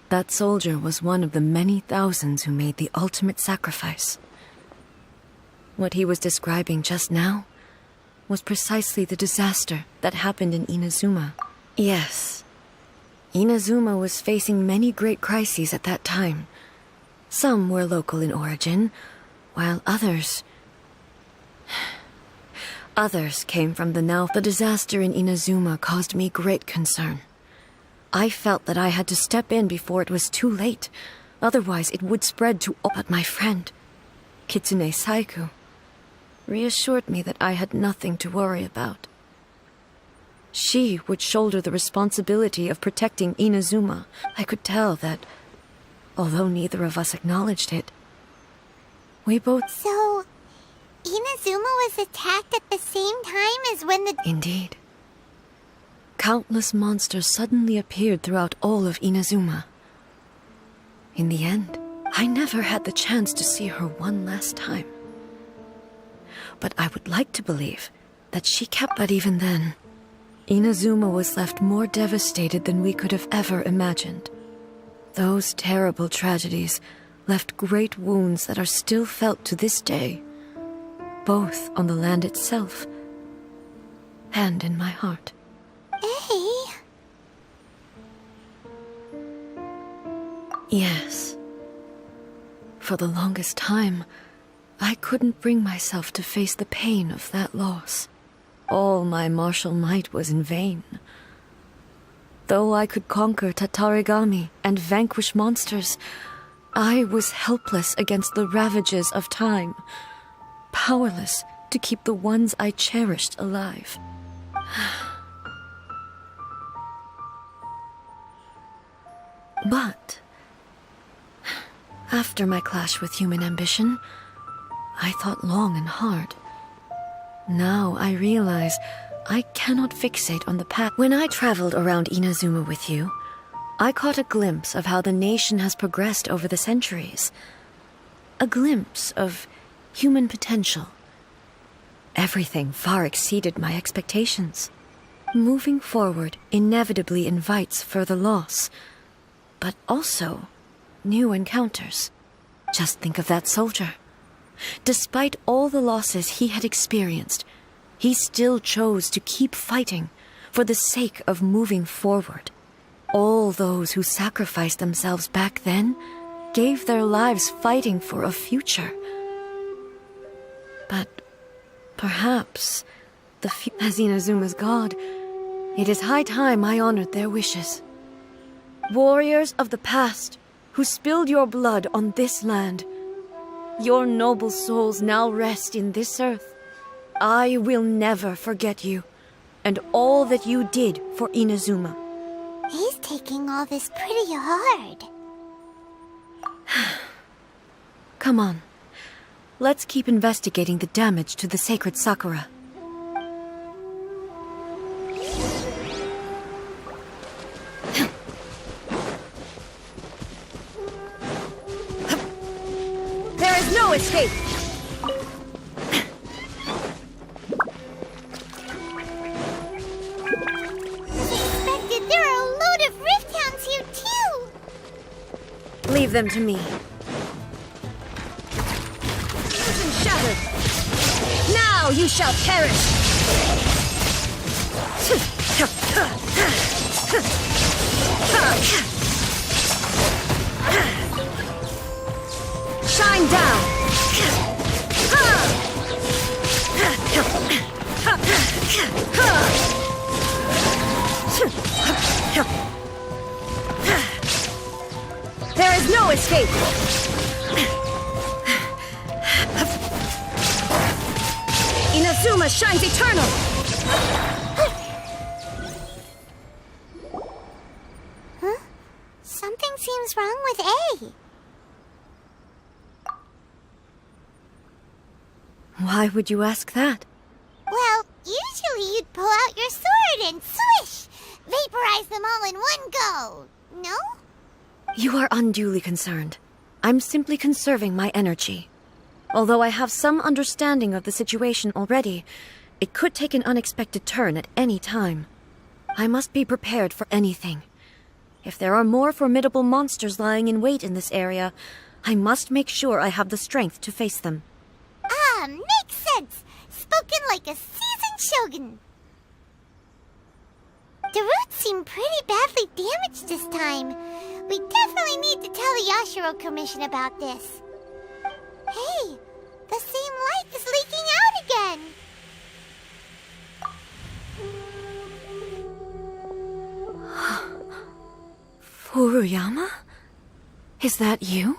That soldier was one of the many thousands who made the ultimate sacrifice. What he was describing just now was precisely the disaster that happened in Inazuma. Yes. Inazuma was facing many great crises at that time. Some were local in origin, while others came from the disaster in Inazuma caused me great concern. I felt that I had to step in before it was too late. Otherwise, it would spread to all. But my friend, Kitsune Saiku, reassured me that I had nothing to worry about. She would shoulder the responsibility of protecting Inazuma. I could tell that, although neither of us acknowledged it, we both... So, Inazuma was attacked at the same time as when the... Indeed. Countless monsters suddenly appeared throughout all of Inazuma. In the end, I never had the chance to see her one last time. But I would like to believe that she kept... But even then, Inazuma was left more devastated than we could have ever imagined. Those terrible tragedies left great wounds that are still felt to this day, both on the land itself and in my heart. Hey? Yes. For the longest time, I couldn't bring myself to face the pain of that loss. All my martial might was in vain. Though I could conquer Tatarigami and vanquish monsters, I was helpless against the ravages of time, powerless to keep the ones I cherished alive. But after my clash with human ambition, I thought long and hard. Now I realize I cannot fixate on the past. When I traveled around Inazuma with you, I caught a glimpse of how the nation has progressed over the centuries. A glimpse of human potential. Everything far exceeded my expectations. Moving forward inevitably invites further loss, but also new encounters. Just think of that soldier. Despite all the losses he had experienced, he still chose to keep fighting for the sake of moving forward. All those who sacrificed themselves back then gave their lives fighting for a future. But perhaps, as Inazuma's god, it is high time I honored their wishes. Warriors of the past, who spilled your blood on this land, your noble souls now rest in this earth. I will never forget you, and all that you did for Inazuma. He's taking all this pretty hard. Come on. Let's keep investigating the damage to the sacred Sakura. There is no escape! Leave them to me. Illusion shattered. Now you shall perish. Shine down. There is no escape. Inazuma shines eternal. Huh? Something seems wrong with A. Why would you ask that? Well, usually you'd pull out your sword and swish! Vaporize them all in one go, no? You are unduly concerned. I'm simply conserving my energy. Although I have some understanding of the situation already, it could take an unexpected turn at any time. I must be prepared for anything. If there are more formidable monsters lying in wait in this area, I must make sure I have the strength to face them. Ah, makes sense! Spoken like a seasoned shogun. The roots seem pretty badly damaged this time. We definitely need to tell the Yashiro Commission about this. Hey, the same light is leaking out again. Furuyama? Is that you?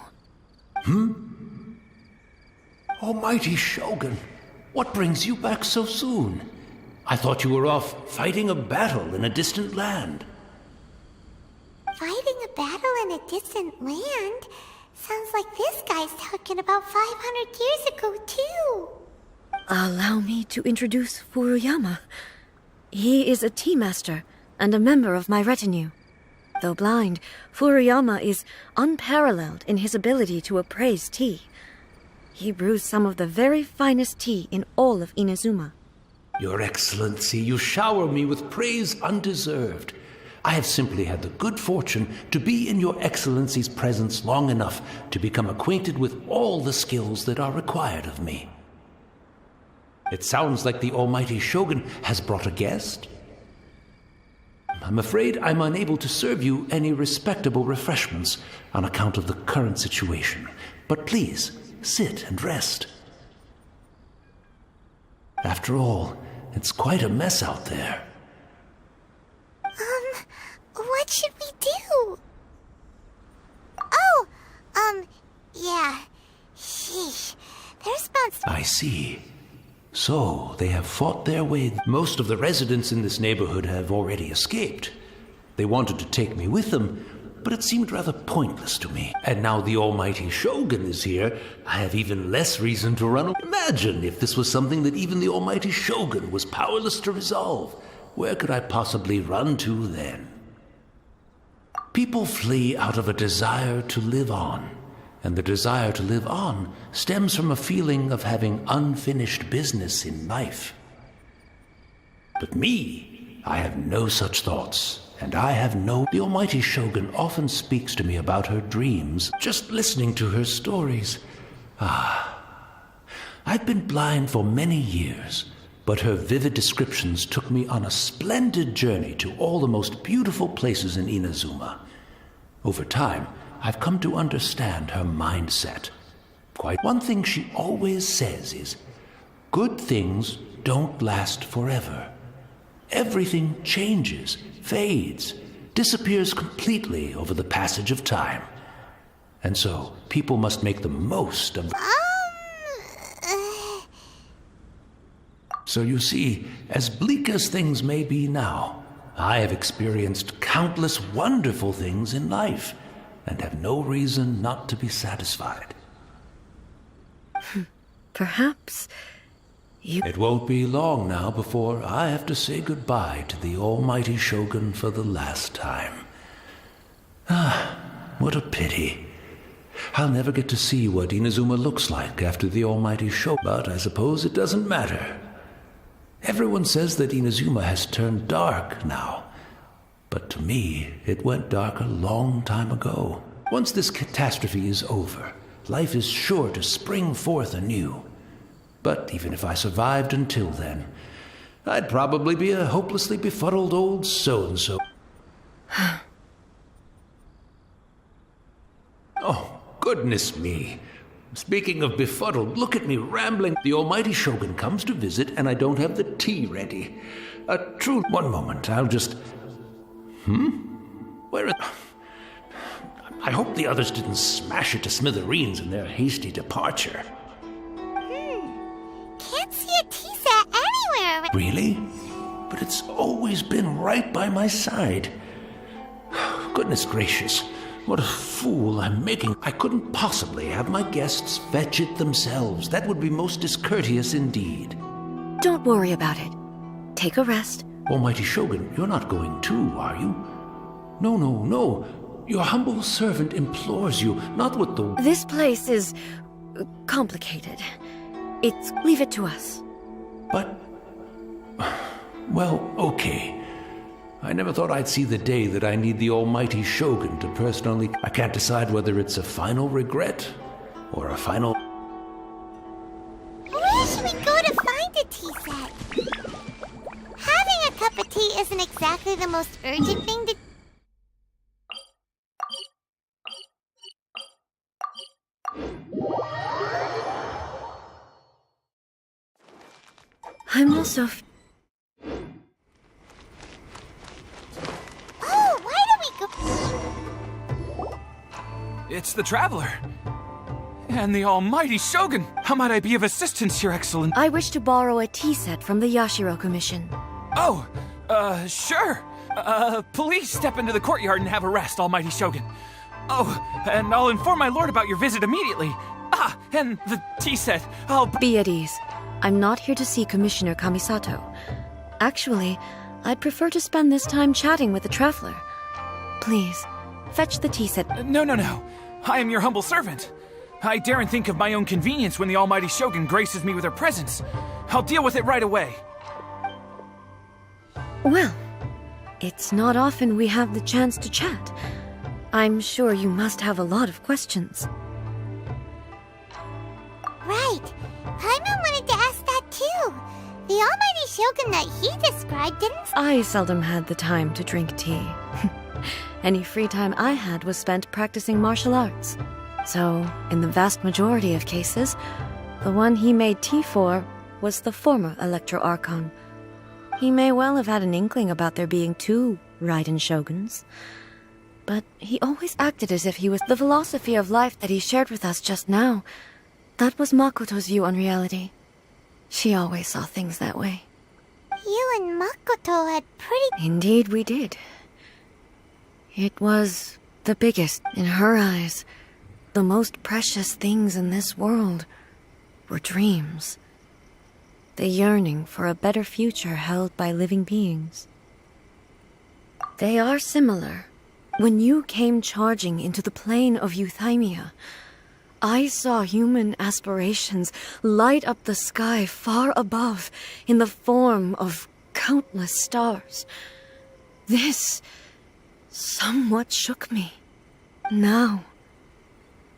Almighty Shogun, what brings you back so soon? I thought you were off fighting a battle in a distant land. Fighting a battle in a distant land? Sounds like this guy's talking about 500 years ago, too. Allow me to introduce Furuyama. He is a tea master and a member of my retinue. Though blind, Furuyama is unparalleled in his ability to appraise tea. He brews some of the very finest tea in all of Inazuma. Your Excellency, you shower me with praise undeserved. I have simply had the good fortune to be in Your Excellency's presence long enough to become acquainted with all the skills that are required of me. It sounds like the Almighty Shogun has brought a guest. I'm afraid I'm unable to serve you any respectable refreshments on account of the current situation. But please, sit and rest. After all, it's quite a mess out there. What should we do? Oh, yeah. Sheesh. Their response... I see. So, they have fought their way. Most of the residents in this neighborhood have already escaped. They wanted to take me with them, but it seemed rather pointless to me. And now the Almighty Shogun is here, I have even less reason to run away. Imagine if this was something that even the Almighty Shogun was powerless to resolve. Where could I possibly run to then? People flee out of a desire to live on, and the desire to live on stems from a feeling of having unfinished business in life. But me, I have no such thoughts, and I have no... The Almighty Shogun often speaks to me about her dreams, just listening to her stories. I've been blind for many years, but her vivid descriptions took me on a splendid journey to all the most beautiful places in Inazuma. Over time, I've come to understand her mindset. One thing she always says is, good things don't last forever. Everything changes, fades, disappears completely over the passage of time. And so, people must make the most of... So you see, as bleak as things may be now, I have experienced countless wonderful things in life, and have no reason not to be satisfied. Perhaps you... It won't be long now before I have to say goodbye to the Almighty Shogun for the last time. What a pity. I'll never get to see what Inazuma looks like after the Almighty Shogun, but I suppose it doesn't matter. Everyone says that Inazuma has turned dark now, but to me, it went dark a long time ago. Once this catastrophe is over, life is sure to spring forth anew. But even if I survived until then, I'd probably be a hopelessly befuddled old so-and-so. Oh, goodness me. Speaking of befuddled, look at me rambling. The almighty Shogun comes to visit and I don't have the tea ready. A true... One moment, I'll just... Where... I hope the others didn't smash it to smithereens in their hasty departure. Can't see a tea set anywhere. Really? But it's always been right by my side. Goodness gracious, what a fool I'm making. I couldn't possibly have my guests fetch it themselves. That would be most discourteous indeed. Don't worry about it. Take a rest. Almighty Shogun, you're not going too, are you? No. Your humble servant implores you, not with the... This place is... complicated. Leave it to us. But... Well, okay. I never thought I'd see the day that I need the almighty Shogun to personally... I can't decide whether it's a final regret or a final... Where should we go to find a tea set? Having a cup of tea isn't exactly the most urgent thing to... I'm also... Oh, why don't we go... It's the Traveler. And the almighty Shogun. How might I be of assistance, Your Excellency? I wish to borrow a tea set from the Yashiro Commission. Oh, sure. Please step into the courtyard and have a rest, almighty Shogun. Oh, and I'll inform my lord about your visit immediately. Ah, and the tea set, I'll... Be at ease. I'm not here to see Commissioner Kamisato. Actually, I'd prefer to spend this time chatting with the Traveler. Please, fetch the tea set. No. I am your humble servant. I daren't think of my own convenience when the almighty Shogun graces me with her presence. I'll deal with it right away. Well, it's not often we have the chance to chat. I'm sure you must have a lot of questions. Right. Paimon wanted to ask that too. The almighty Shogun that he described didn't... I seldom had the time to drink tea. Any free time I had was spent practicing martial arts. So, in the vast majority of cases, the one he made tea for was the former Electro Archon. He may well have had an inkling about there being two Raiden Shoguns, but he always acted as if he was the philosophy of life that he shared with us just now. That was Makoto's view on reality. She always saw things that way. You and Makoto had pretty... Indeed we did. It was the biggest in her eyes. The most precious things in this world were dreams. The yearning for a better future held by living beings. They are similar. When you came charging into the plane of Euthymia, I saw human aspirations light up the sky far above in the form of countless stars. This somewhat shook me. Now,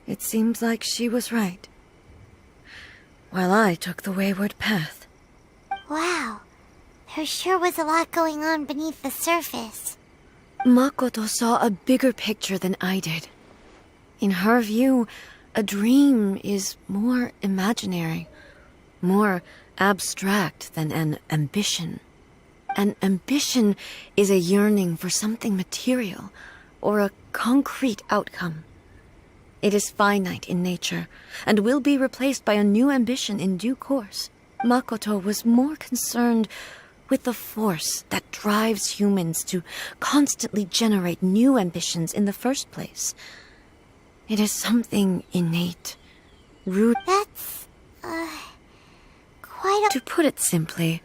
it seems like she was right, while I took the wayward path. Wow. There sure was a lot going on beneath the surface. Makoto saw a bigger picture than I did. In her view, a dream is more imaginary, more abstract than an ambition. An ambition is a yearning for something material, or a concrete outcome. It is finite in nature, and will be replaced by a new ambition in due course. Makoto was more concerned with the force that drives humans to constantly generate new ambitions in the first place. It is something innate, rooted... That's, quite a... To put it simply,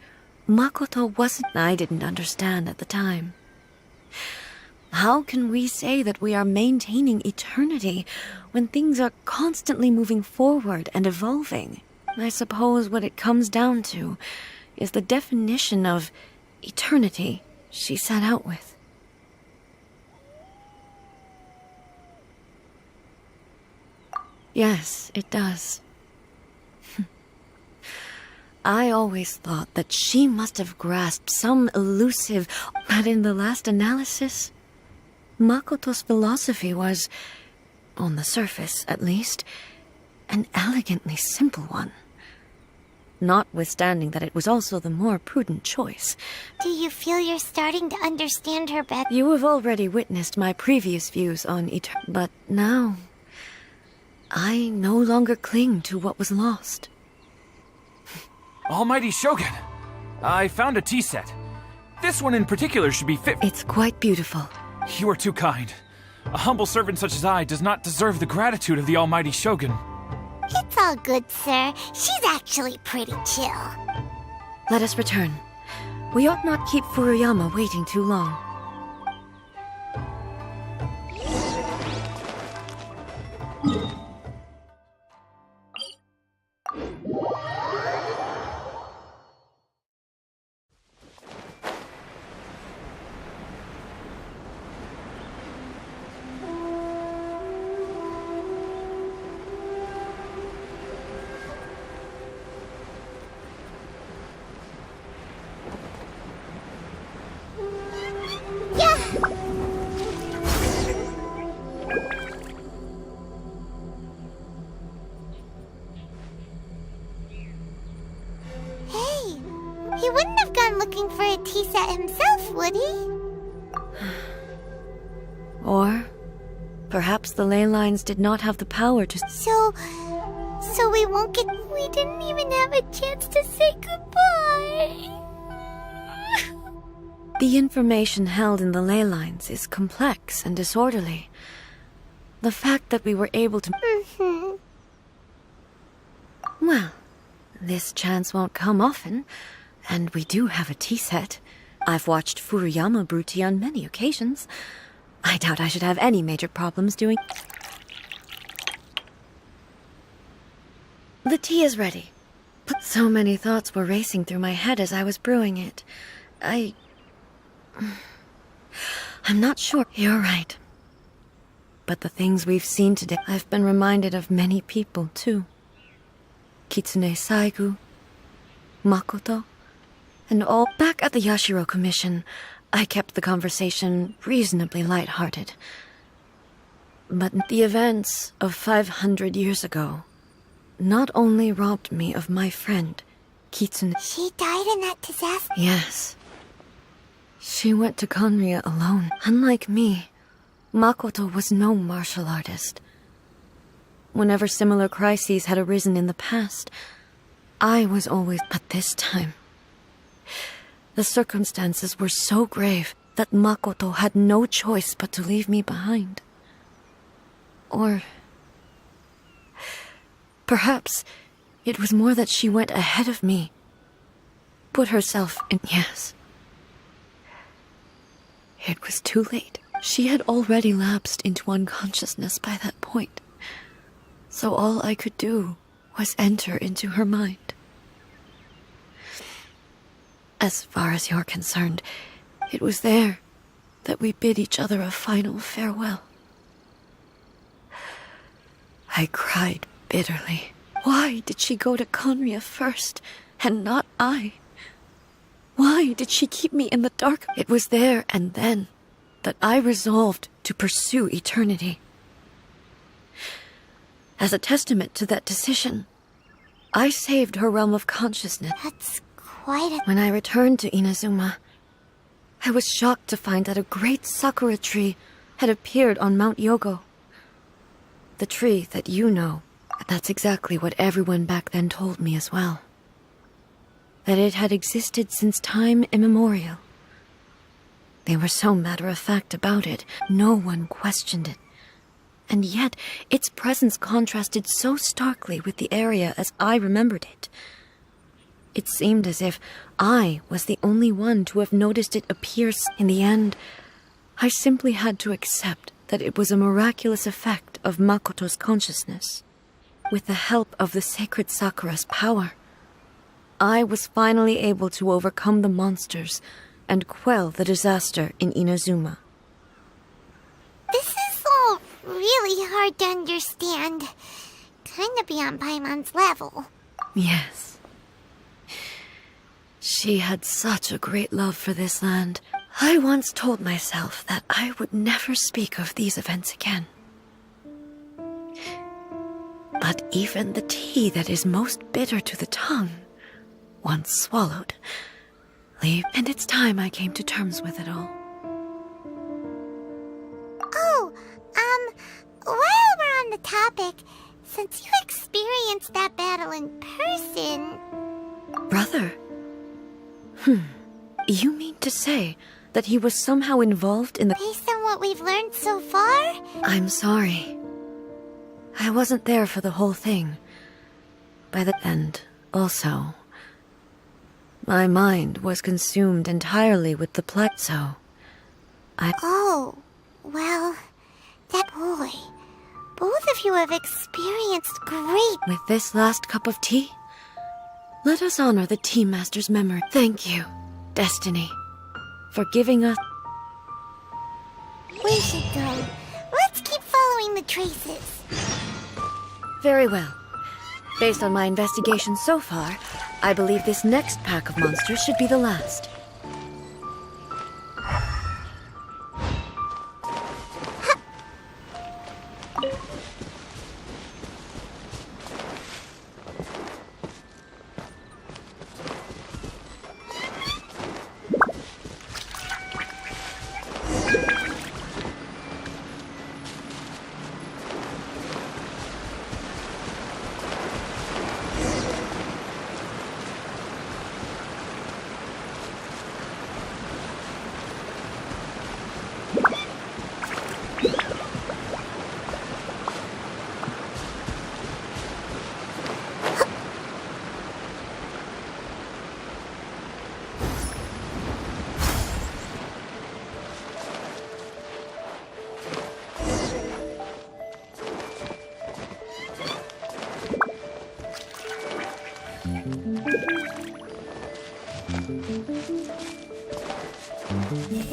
Makoto wasn't... I didn't understand at the time. How can we say that we are maintaining eternity when things are constantly moving forward and evolving? I suppose what it comes down to is the definition of eternity she set out with. Yes, it does. I always thought that she must have grasped some elusive... But in the last analysis, Makoto's philosophy was, on the surface at least, an elegantly simple one. Notwithstanding that it was also the more prudent choice. Do you feel you're starting to understand her better? You have already witnessed my previous views on but now, I no longer cling to what was lost. Almighty Shogun, I found a tea set. This one in particular should be fit. It's quite beautiful. You are too kind. A humble servant such as I does not deserve the gratitude of the Almighty Shogun. It's all good, sir. She's actually pretty chill. Let us return. We ought not keep Furuyama waiting too long. He wouldn't have gone looking for a tea set himself, would he? Or perhaps the ley lines did not have the power to... So we won't get... We didn't even have a chance to say goodbye. The information held in the ley lines is complex and disorderly. The fact that we were able to... Well, this chance won't come often, and we do have a tea set. I've watched Furuyama brew tea on many occasions. I doubt I should have any major problems doing... The tea is ready. So many thoughts were racing through my head as I was brewing it. I'm not sure. You're right. But the things we've seen today, I've been reminded of many people, too. Kitsune Saigu, Makoto, and all. Back at the Yashiro Commission, I kept the conversation reasonably light-hearted. But the events of 500 years ago not only robbed me of my friend, Kitsune... She died in that disaster? Yes. She went to Conria alone. Unlike me, Makoto was no martial artist. Whenever similar crises had arisen in the past, I was always... But this time, the circumstances were so grave that Makoto had no choice but to leave me behind. Or... perhaps it was more that she went ahead of me, put herself in... Yes. It was too late. She had already lapsed into unconsciousness by that point. So all I could do was enter into her mind. As far as you're concerned, it was there that we bid each other a final farewell. I cried bitterly. Why did she go to Conria first, and not I? Why did she keep me in the dark? It was there and then that I resolved to pursue eternity. As a testament to that decision, I saved her realm of consciousness. That's quite a... When I returned to Inazuma, I was shocked to find that a great sakura tree had appeared on Mount Yogo. The tree that you know. That's exactly what everyone back then told me as well. That it had existed since time immemorial. They were so matter-of-fact about it, no one questioned it. And yet, its presence contrasted so starkly with the area as I remembered it. It seemed as if I was the only one to have noticed it appear. In the end, I simply had to accept that it was a miraculous effect of Makoto's consciousness. With the help of the sacred Sakura's power, I was finally able to overcome the monsters and quell the disaster in Inazuma. This is all really hard to understand. kinda beyond Paimon's level. Yes. She had such a great love for this land. I once told myself that I would never speak of these events again. But even the tea that is most bitter to the tongue, once swallowed, and it's time I came to terms with it all. Oh, while we're on the topic, since you experienced that battle in person... Brother? You mean to say that he was somehow involved in the... Based on what we've learned so far? I'm sorry. I wasn't there for the whole thing. By the end, also, my mind was consumed entirely with the plot, so Oh, well, that boy. Both of you have experienced great... With this last cup of tea, let us honor the Tea Master's memory. Thank you, Destiny, for giving us... We should go. Let's keep following the traces. Very well. Based on my investigation so far, I believe this next pack of monsters should be the last.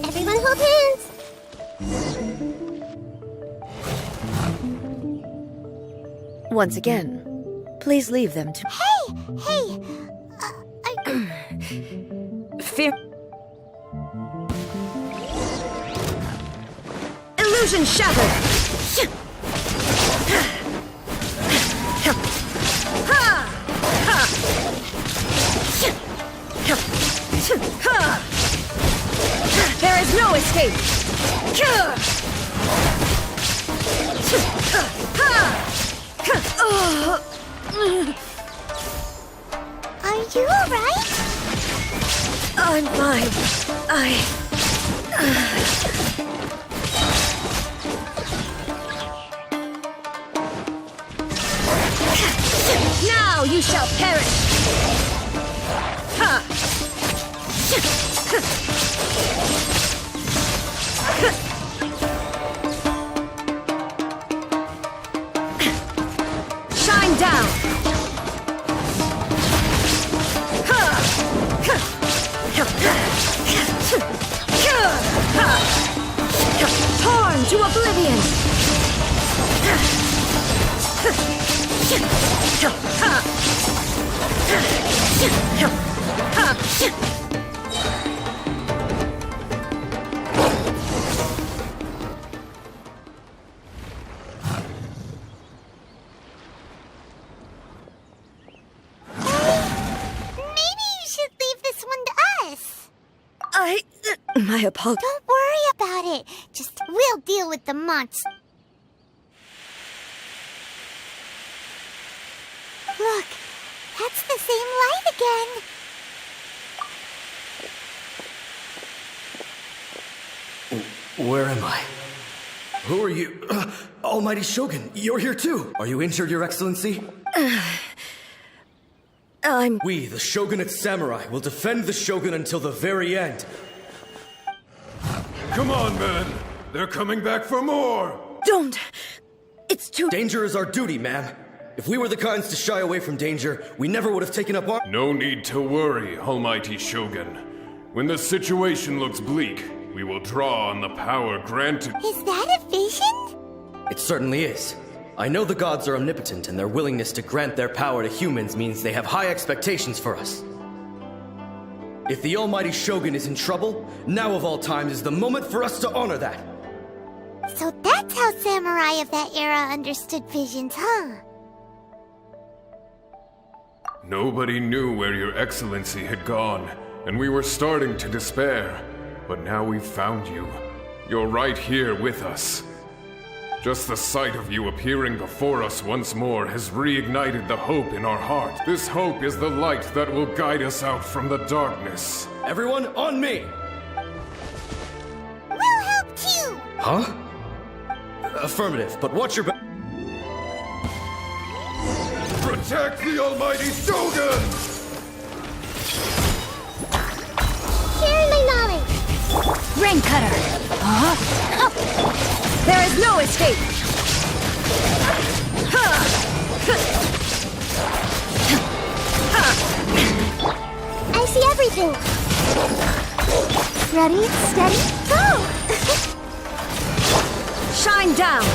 Everyone hold hands! Once again, please leave them to... Hey! Fear... Illusion shattered! There is no escape! Are you alright? I'm fine. Now you shall perish! Shine down! Torn to oblivion! My apologies. Don't worry about it. Just we'll deal with the monster. Look, that's the same light again. Where am I? Who are you? Almighty Shogun, you're here too. Are you injured, Your Excellency? We, the Shogunate Samurai, will defend the Shogun until the very end. Come on, men. They're coming back for more. Don't. It's too... Danger is our duty, ma'am. If we were the kinds to shy away from danger, we never would have taken up our... No need to worry, Almighty Shogun. When the situation looks bleak, we will draw on the power granted... Is that a vision? It certainly is. I know the gods are omnipotent, and their willingness to grant their power to humans means they have high expectations for us. If the almighty Shogun is in trouble, now of all times is the moment for us to honor that. So that's how samurai of that era understood visions, huh? Nobody knew where your excellency had gone, and we were starting to despair. But now we've found you. You're right here with us. Just the sight of you appearing before us once more has reignited the hope in our heart. This hope is the light that will guide us out from the darkness. Everyone, on me! We'll help too! Huh? Affirmative, but watch your back. Protect the almighty Shogun! Sharing my knowledge! Rain cutter! There is no escape! I see everything! Ready, steady, go! Shine down!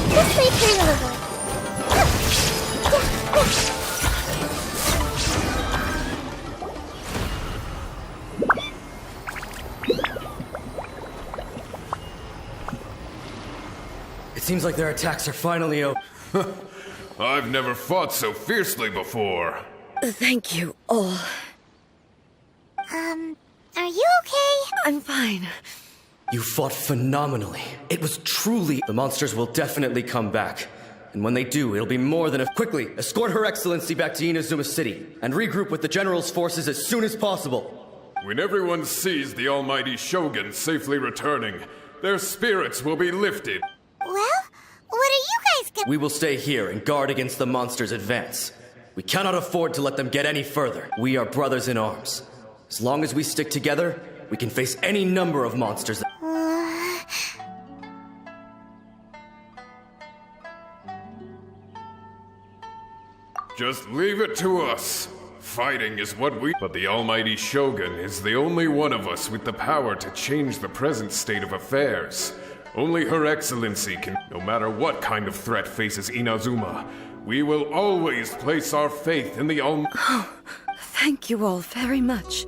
This may turn a little. It seems like their attacks are finally over. I've never fought so fiercely before. Thank you all. Are you okay? I'm fine. You fought phenomenally. It was truly... The monsters will definitely come back. And when they do, it'll be more than a... Quickly, escort Her Excellency back to Inazuma City, and regroup with the General's forces as soon as possible. When everyone sees the almighty Shogun safely returning, their spirits will be lifted. Well, what are you guys gonna... We will stay here and guard against the monsters' advance. We cannot afford to let them get any further. We are brothers in arms. As long as we stick together, we can face any number of monsters. Just leave it to us. Fighting is what we... But the almighty Shogun is the only one of us with the power to change the present state of affairs. Only Her Excellency can... No matter what kind of threat faces Inazuma, we will always place our faith in the Oh, thank you all very much.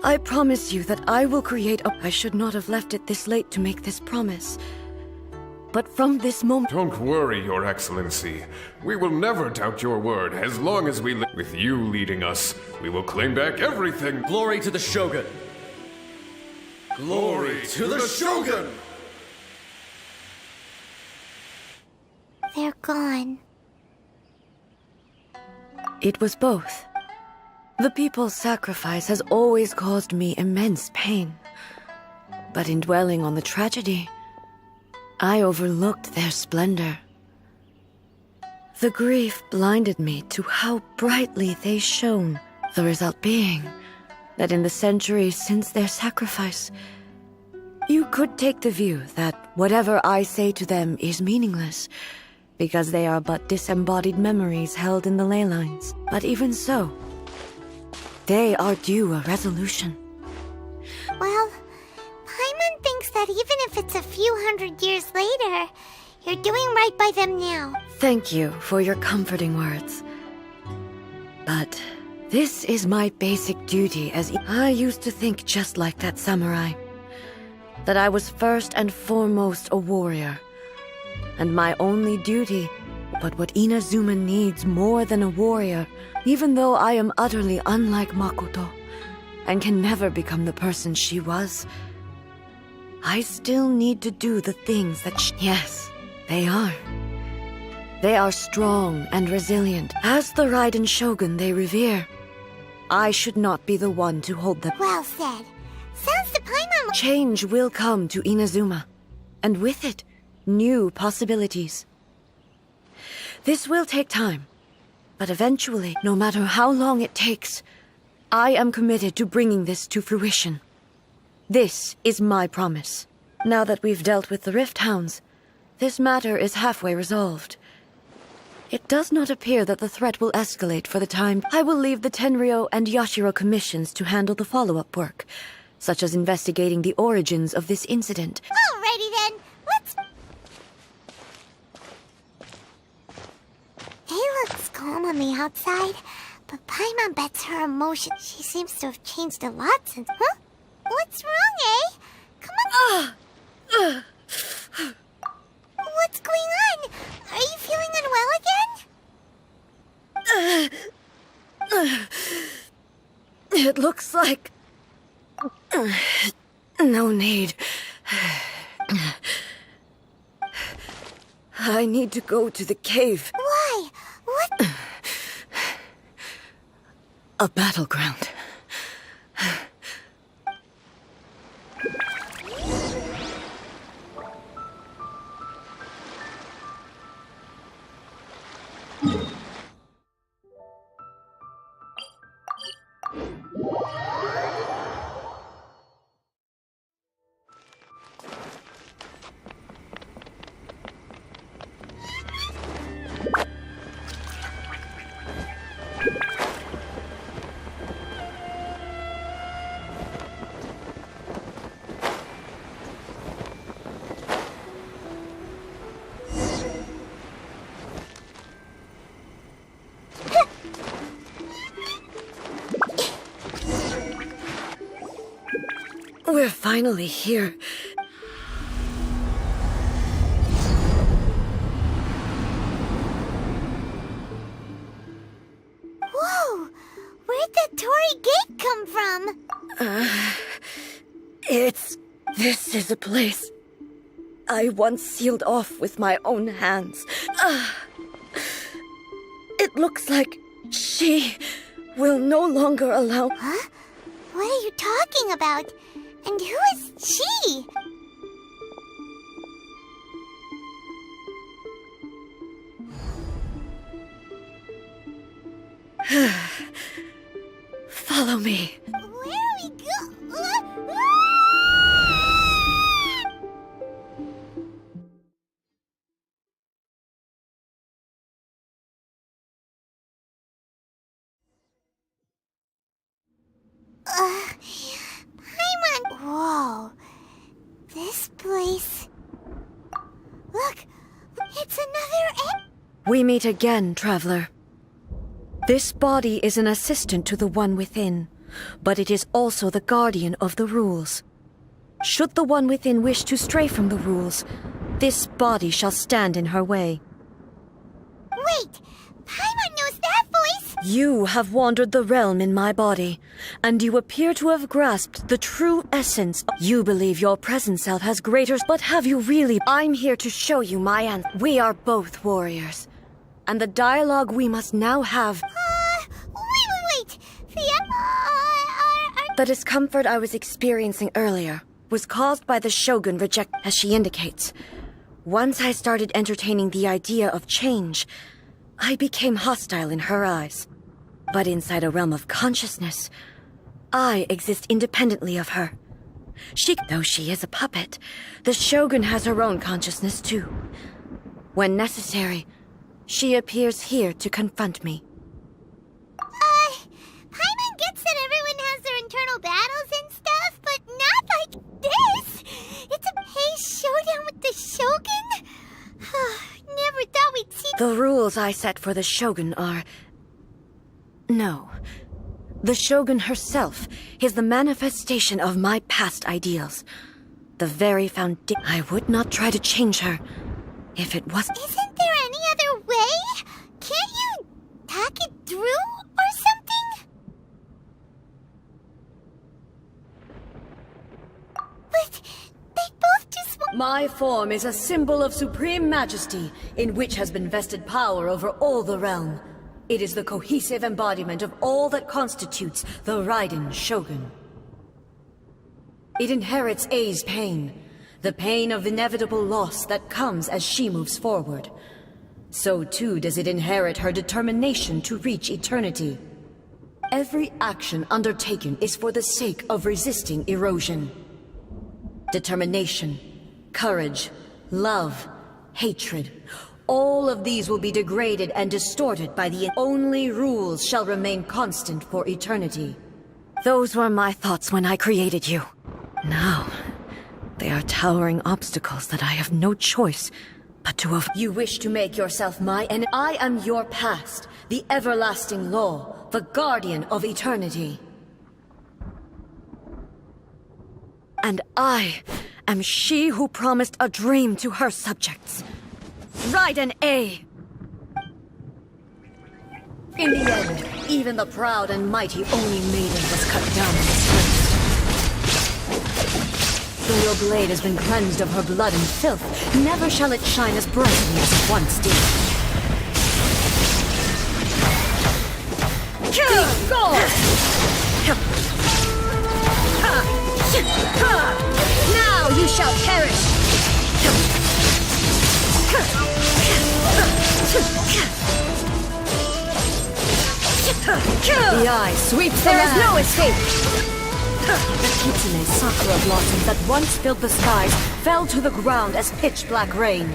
I promise you that I will create a... I should not have left it this late to make this promise. But from this moment... Don't worry, Your Excellency. We will never doubt your word as long as we live. With you leading us, we will claim back everything. Glory to the Shogun! Glory to the Shogun! They're gone. It was both. The people's sacrifice has always caused me immense pain. But in dwelling on the tragedy, I overlooked their splendor. The grief blinded me to how brightly they shone, the result being that in the centuries since their sacrifice, you could take the view that whatever I say to them is meaningless, because they are but disembodied memories held in the ley lines. But even so, they are due a resolution. Well, Paimon thinks that even if it's a few hundred years later, you're doing right by them now. Thank you for your comforting words. But this is my basic duty as I used to think just like that samurai. That I was first and foremost a warrior. And my only duty, but what Inazuma needs more than a warrior, even though I am utterly unlike Makoto, and can never become the person she was, I still need to do the things that yes, they are. They are strong and resilient, as the Raiden Shogun they revere. I should not be the one to hold them. Well said. Sounds to Paimon... Change will come to Inazuma, and with it, new possibilities. This will take time, but eventually, no matter how long it takes, I am committed to bringing this to fruition. This is my promise. Now that we've dealt with the Rift Hounds, this matter is halfway resolved. It does not appear that the threat will escalate for the time. I will leave the Tenryo and Yashiro commissions to handle the follow-up work, such as investigating the origins of this incident. Alrighty then, let's... It looks calm on the outside, but Paimon bets her emotion. She seems to have changed a lot since... Huh? What's wrong, eh? Come on. What's going on? Are you feeling unwell again? It looks like... No need. I need to go to the cave. Why? What? A battleground. We're finally here. Whoa! Where'd the Torii Gate come from? This is a place I once sealed off with my own hands. It looks like she will no longer allow... Huh? What are you talking about? And who is she? Follow me. Where are we go? Paimon! Whoa. This place... Look! It's another We meet again, traveler. This body is an assistant to the one within, but it is also the guardian of the rules. Should the one within wish to stray from the rules, this body shall stand in her way. Wait! Paimon knows that voice! You have wandered the realm in my body, and you appear to have grasped the true essence. You believe your present self has greater, but have you really? I'm here to show you my answer. We are both warriors, and the dialogue we must now have... Wait! The discomfort I was experiencing earlier was caused by the Shogun reject, as she indicates. Once I started entertaining the idea of change, I became hostile in her eyes. But inside a realm of consciousness, I exist independently of her. Though she is a puppet, the Shogun has her own consciousness too. When necessary, she appears here to confront me. Paimon gets that everyone has their internal battles and stuff, but not like this! It's a pace showdown with the Shogun? Never thought we'd see... The rules I set for the Shogun are... No. The Shogun herself is the manifestation of my past ideals. The very foundation... I would not try to change her if it was... Isn't there any other way? Can't you talk it through or something? But they both just... My form is a symbol of supreme majesty, in which has been vested power over all the realm. It is the cohesive embodiment of all that constitutes the Raiden Shogun. It inherits Ei's pain, the pain of inevitable loss that comes as she moves forward. So too does it inherit her determination to reach eternity. Every action undertaken is for the sake of resisting erosion. Determination, courage, love, hatred, All of these will be degraded and distorted by the only rules shall remain constant for eternity. Those were my thoughts when I created you. Now, they are towering obstacles that I have no choice but to avoid. You wish to make yourself my and I am your past, the everlasting law, the guardian of eternity. And I am she who promised a dream to her subjects. Raiden A. In the end, even the proud and mighty Oni maiden was cut down in this place. Though your blade has been cleansed of her blood and filth, never shall it shine as brightly as it once did. Be gone! Now you shall perish! The eye sweeps the land. There is no escape! The Kitsune sakura blossoms that once filled the skies fell to the ground as pitch-black rain.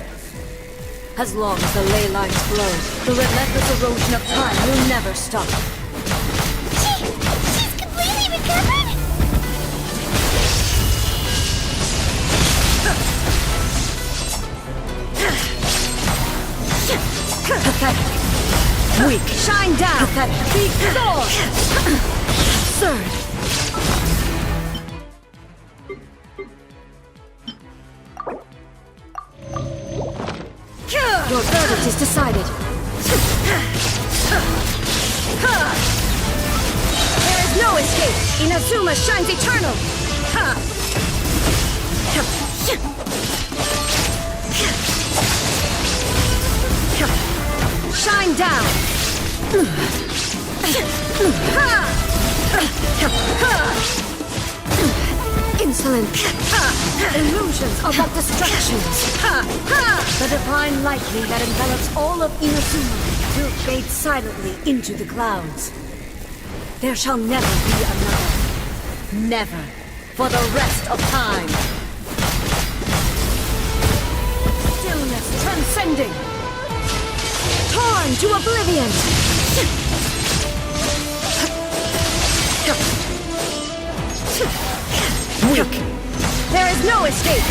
As long as the ley lines flow, the relentless erosion of time will never stop. She's completely recovered? Pathetic. Weak. Shine down. Pathetic. Be gone. Absurd. Your verdict is decided. There is no escape. Inazuma shines eternal. Shine down. Insolent. Illusions are but distractions. The divine lightning that envelops all of Inazuma will fade silently into the clouds. There shall never be another. Never. For the rest of time. Stillness transcending. Torn to oblivion. Weak. There is no escape.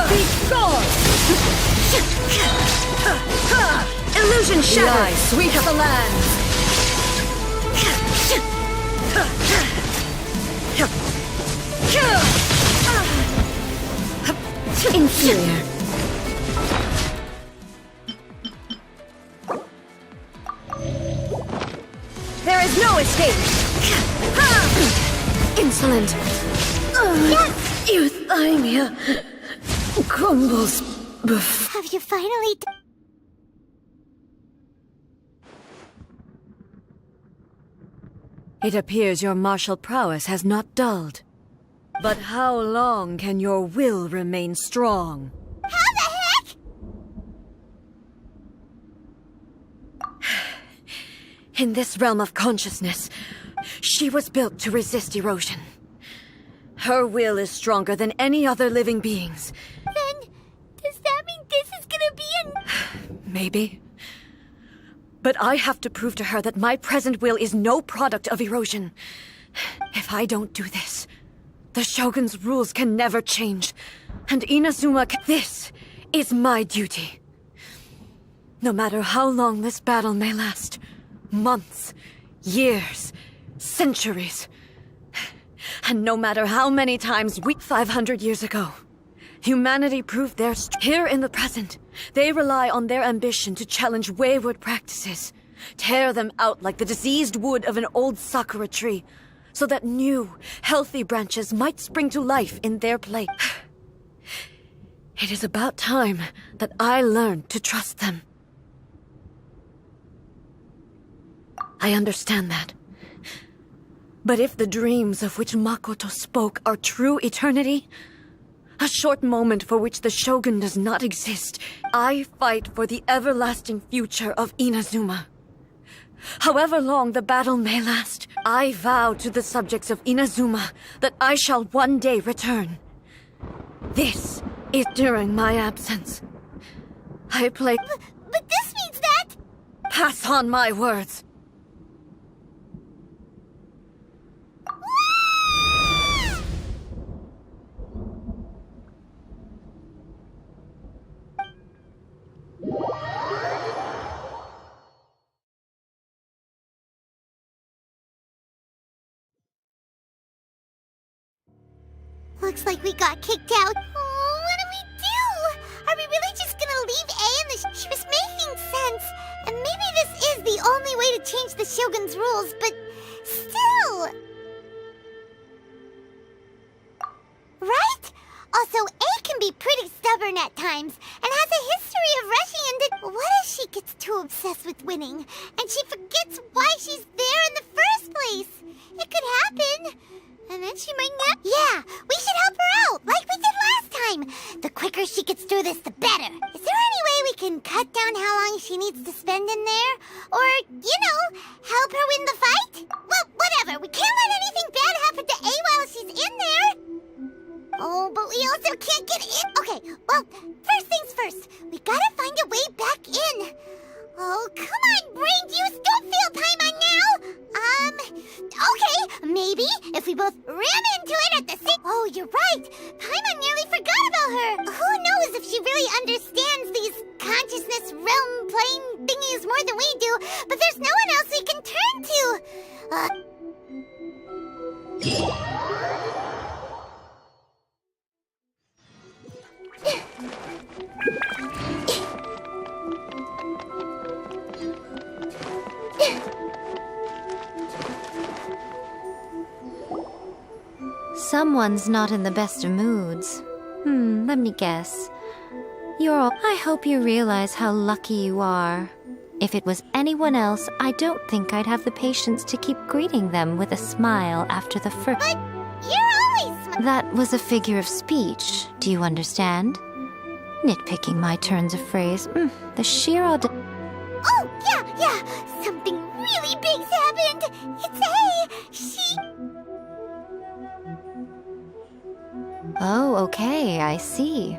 Be gone. Illusion shattered. Sweep the land. Inferior. There is no escape! Insolent! Yes! Euthymia crumbles Have you finally... It appears your martial prowess has not dulled. But how long can your will remain strong? How the heck? In this realm of consciousness, she was built to resist erosion. Her will is stronger than any other living being's. Then, does that mean this is gonna be Maybe. But I have to prove to her that my present will is no product of erosion. If I don't do this, the Shogun's rules can never change. And Inazuma This is my duty. No matter how long this battle may last. Months, years, centuries. And no matter how many times 500 years ago, humanity proved their here in the present, they rely on their ambition to challenge wayward practices, tear them out like the diseased wood of an old sakura tree, so that new, healthy branches might spring to life in their place. It is about time that I learned to trust them. I understand that. But if the dreams of which Makoto spoke are true eternity, a short moment for which the Shogun does not exist, I fight for the everlasting future of Inazuma. However long the battle may last, I vow to the subjects of Inazuma that I shall one day return. This is during my absence. I played. But this means that... Pass on my words. Looks like we got kicked out. Oh, what do we do? Are we really just gonna leave A in the She was making sense. And maybe this is the only way to change the Shogun's rules, but still... Right? Also, A can be pretty stubborn at times, and has a history of rushing into... What if she gets too obsessed with winning, and she forgets why she's there in the first place? It could happen. And then she might not... Yeah, we should help her out, like we did last time. The quicker she gets through this, the better. Is there any way we can cut down how long she needs to spend in there? Or, you know, help her win the fight? Well, whatever. We can't let anything bad happen to A while she's in there. Oh, but we also can't get in. Okay, well, first things first. We gotta find a way back in. Oh, come on, brain juice. Don't feel Paimon now. Okay, maybe if we both ram into it at the same... Oh, you're right. Paimon nearly forgot about her. Who knows if she really understands these consciousness realm plane thingies more than we do, but there's no one else we can turn to. Someone's not in the best of moods. Let me guess. I hope you realize how lucky you are. If it was anyone else, I don't think I'd have the patience to keep greeting them with a smile after the first... But you're always... That was a figure of speech. Do you understand? Nitpicking my turns of phrase. The sheer audacity... Oh, yeah. Something really big's happened. It's A. She... Oh, okay, I see.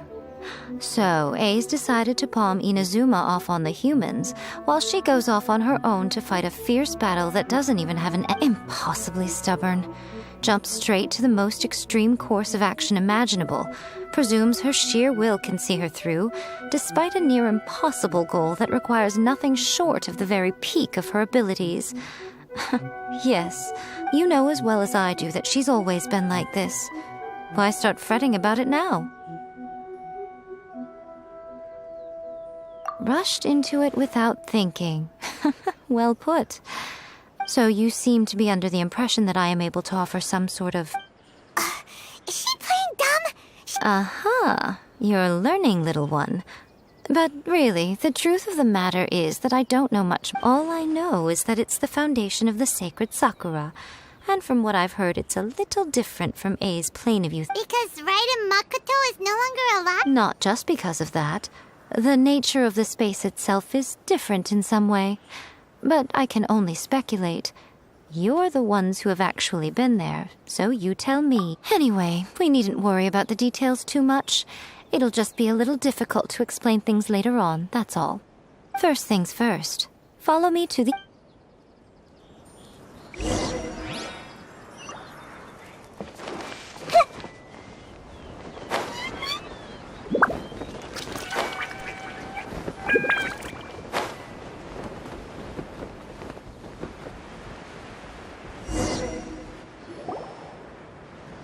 So, A's decided to palm Inazuma off on the humans, while she goes off on her own to fight a fierce battle that doesn't even have an impossibly stubborn. Jumps straight to the most extreme course of action imaginable, presumes her sheer will can see her through, despite a near impossible goal that requires nothing short of the very peak of her abilities. Yes, you know as well as I do that she's always been like this. Why start fretting about it now? Rushed into it without thinking. Well put. So you seem to be under the impression that I am able to offer some sort of... Is she playing dumb? Aha! You're learning, little one. But really, the truth of the matter is that I don't know much. All I know is that it's the foundation of the sacred Sakura. And from what I've heard, it's a little different from A's plane of youth. Because Raiden Makoto is no longer alive? Not just because of that. The nature of the space itself is different in some way. But I can only speculate. You're the ones who have actually been there, so you tell me. Anyway, we needn't worry about the details too much. It'll just be a little difficult to explain things later on, that's all. First things first. Follow me to the...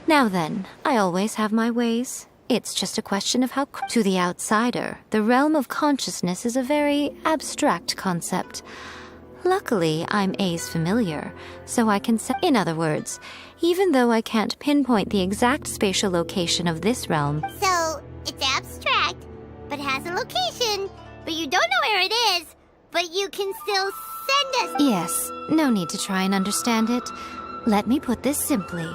Now then, I always have my ways. It's just a question of how... To the outsider, the realm of consciousness is a very abstract concept. Luckily, I'm A's familiar, so I can say... In other words, even though I can't pinpoint the exact spatial location of this realm... So, it's abstract, but has a location, but you don't know where it is, but you can still send us... Yes, no need to try and understand it. Let me put this simply.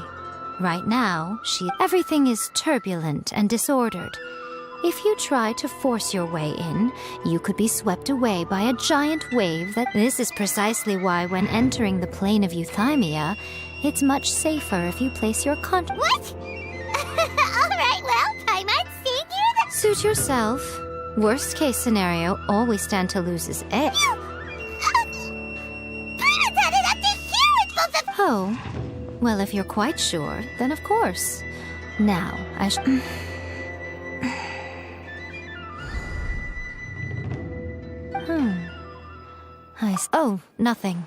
Right now, everything is turbulent and disordered. If you try to force your way in, you could be swept away by a giant wave that... This is precisely why when entering the plane of Euthymia, it's much safer if you place your What? All right, well, Paimon Suit yourself. Worst case scenario, all we stand to lose is egg. Oh, well, if you're quite sure, then of course. Now, Oh, nothing.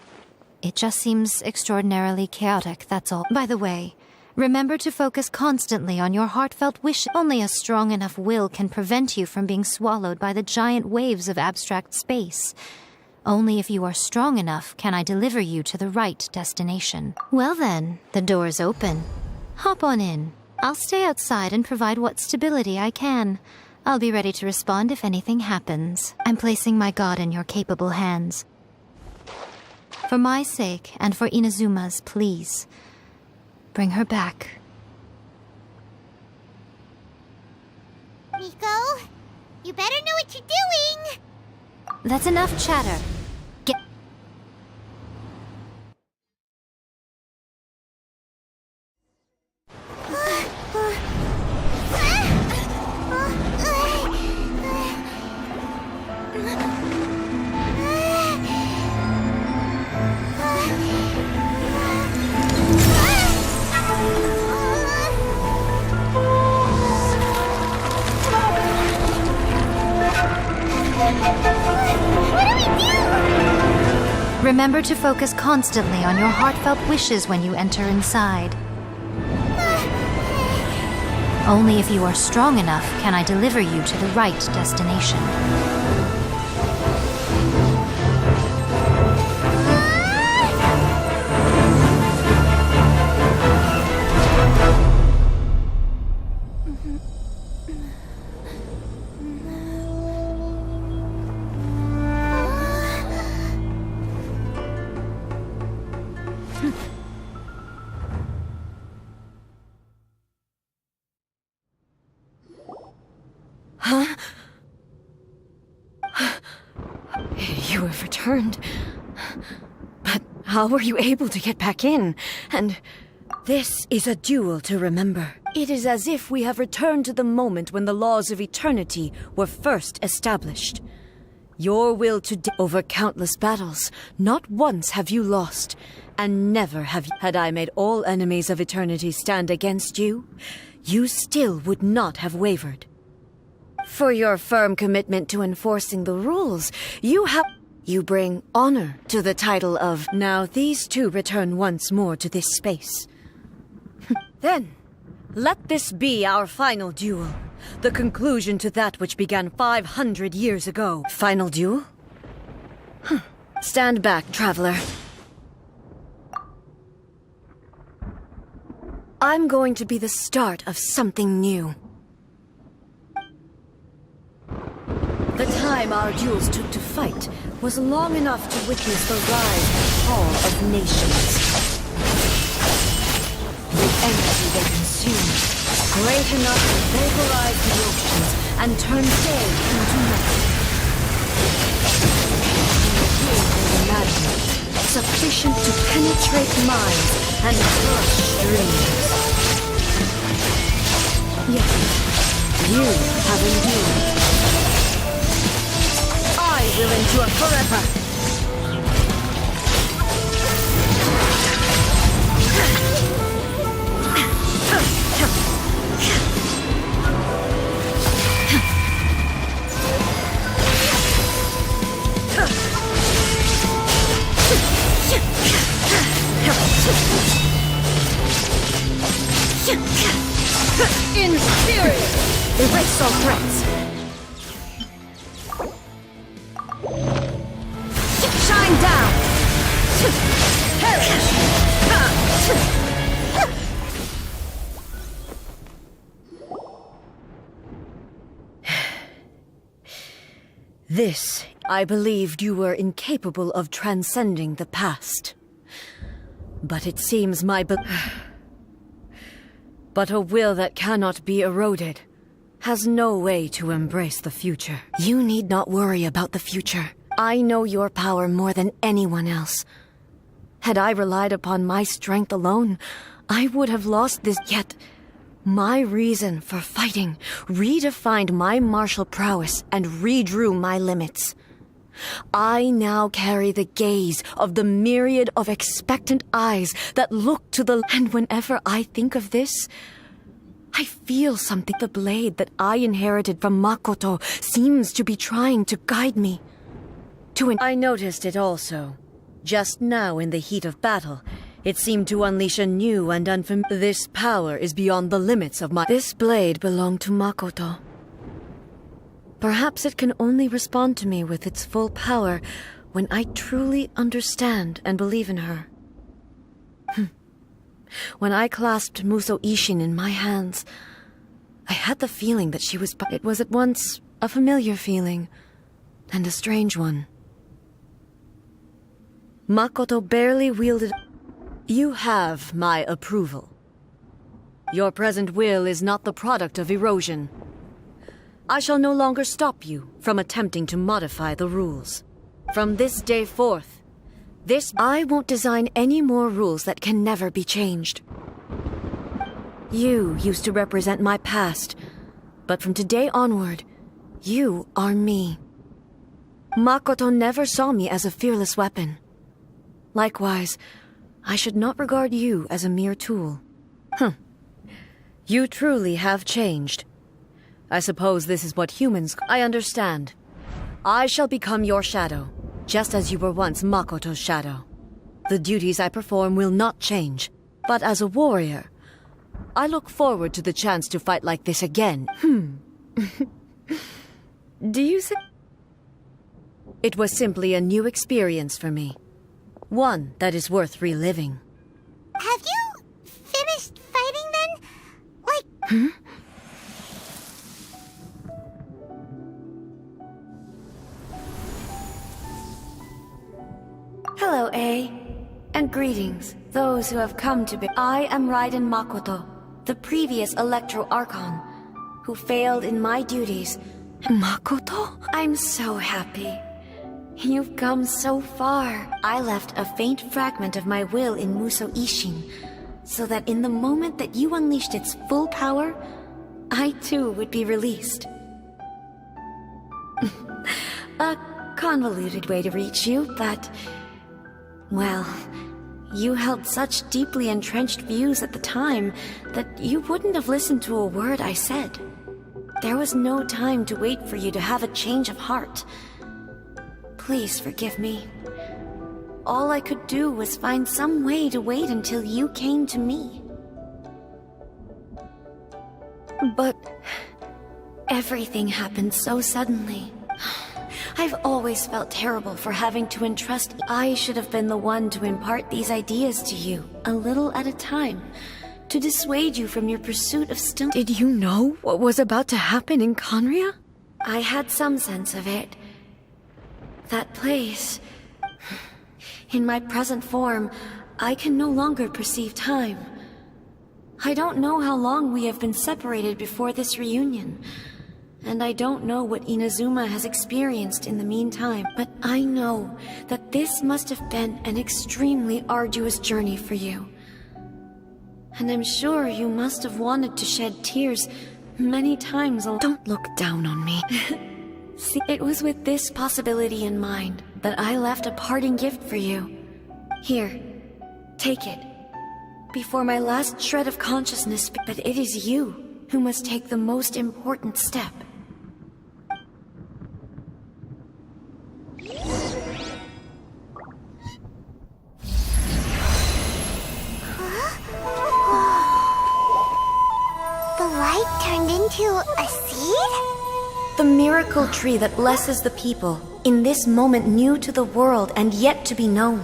It just seems extraordinarily chaotic, that's all. By the way, remember to focus constantly on your heartfelt wish. Only a strong enough will can prevent you from being swallowed by the giant waves of abstract space. Only if you are strong enough can I deliver you to the right destination. Well then, the door's open. Hop on in. I'll stay outside and provide what stability I can. I'll be ready to respond if anything happens. I'm placing my god in your capable hands. For my sake, and for Inazuma's, please. Bring her back. Miko, you better know what you're doing! That's enough chatter. Get... Remember to focus constantly on your heartfelt wishes when you enter inside. Only if you are strong enough can I deliver you to the right destination. Huh? You have returned. But how were you able to get back in? And this is a duel to remember. It is as if we have returned to the moment when the laws of eternity were first established. Your will to over countless battles, not once have you lost, and never have you. Had I made all enemies of eternity stand against you, you still would not have wavered. For your firm commitment to enforcing the rules, you bring honor to the title of. Now these two return once more to this space. Then, let this be our final duel. The conclusion to that which began 500 years ago. Final duel? Stand back, traveler. I'm going to be the start of something new. The time our duels took to fight was long enough to witness the rise and fall of nations. The energy they consumed, great enough to vaporize the oceans and turn day into night. The madness, sufficient to penetrate minds and crush dreams. Yet, you have endured. I will endure forever. Inferior! Erase all threats. Shine down! Perish! This, I believed you were incapable of transcending the past. But it seems But a will that cannot be eroded has no way to embrace the future. You need not worry about the future. I know your power more than anyone else. Had I relied upon my strength alone, I would have lost this. Yet, My reason for fighting redefined my martial prowess and redrew my limits. I now carry the gaze of the myriad of expectant eyes that look to the... And whenever I think of this, I feel something. The blade that I inherited from Makoto seems to be trying to guide me. I noticed it also. Just now in the heat of battle, it seemed to unleash a new and unfamiliar... This power is beyond the limits of my... This blade belonged to Makoto. Perhaps it can only respond to me with its full power when I truly understand and believe in her. When I clasped Muso Ishin in my hands, I had the feeling that she was... It was at once a familiar feeling and a strange one. Makoto barely wielded... You have my approval. Your present will is not the product of erosion. I shall no longer stop you from attempting to modify the rules. From this day forth, I won't design any more rules that can never be changed. You used to represent my past, but from today onward, you are me. Makoto never saw me as a fearless weapon. Likewise, I should not regard you as a mere tool. You truly have changed. I suppose this is what humans... I understand. I shall become your shadow, just as you were once Makoto's shadow. The duties I perform will not change, but as a warrior, I look forward to the chance to fight like this again. Do you say... It was simply a new experience for me. One that is worth reliving. Have you finished fighting then? Like... Hello, A. And greetings, those who have come to be... I am Raiden Makoto, the previous Electro Archon, who failed in my duties. Makoto? I'm so happy. You've come so far. I left a faint fragment of my will in Muso Ishin, so that in the moment that you unleashed its full power, I too would be released. A convoluted way to reach you, but... Well, you held such deeply entrenched views at the time that you wouldn't have listened to a word I said. There was no time to wait for you to have a change of heart. Please forgive me. All I could do was find some way to wait until you came to me. But everything happened so suddenly. I've always felt terrible for having to entrust... I should have been the one to impart these ideas to you, a little at a time, to dissuade you from your pursuit of still... Did you know what was about to happen in Conria? I had some sense of it. That place... In my present form, I can no longer perceive time. I don't know how long we have been separated before this reunion. And I don't know what Inazuma has experienced in the meantime, but I know that this must have been an extremely arduous journey for you. And I'm sure you must have wanted to shed tears many times. Don't look down on me. See, it was with this possibility in mind that I left a parting gift for you. Here, take it. Before my last shred of consciousness, but it is you who must take the most important step. The light turned into a seed? The miracle tree that blesses the people, in this moment new to the world and yet to be known.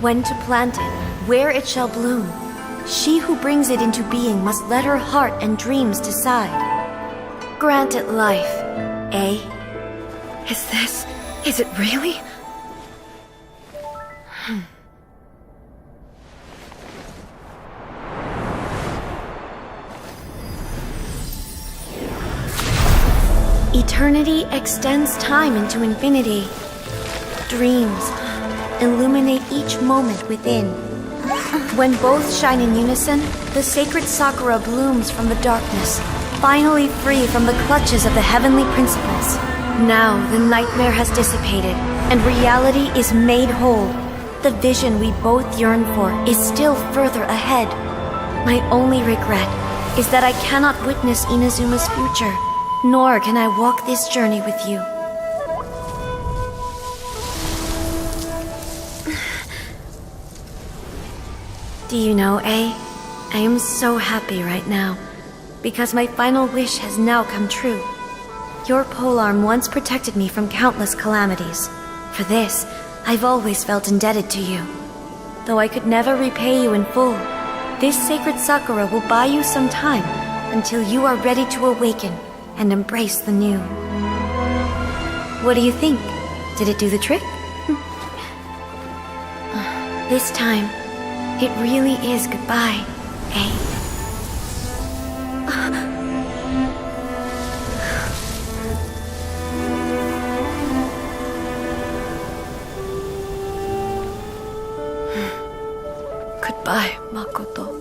When to plant it, where it shall bloom. She who brings it into being must let her heart and dreams decide. Grant it life, eh? Is it really? Eternity extends time into infinity. Dreams illuminate each moment within. When both shine in unison, the sacred Sakura blooms from the darkness, finally free from the clutches of the heavenly principles. Now the nightmare has dissipated, and reality is made whole. The vision we both yearn for is still further ahead. My only regret is that I cannot witness Inazuma's future, nor can I walk this journey with you. Do you know, I am so happy right now, because my final wish has now come true. Your polearm once protected me from countless calamities. For this, I've always felt indebted to you. Though I could never repay you in full, this sacred Sakura will buy you some time until you are ready to awaken and embrace the new. What do you think? Did it do the trick? This time, it really is goodbye, eh? Goodbye, Makoto.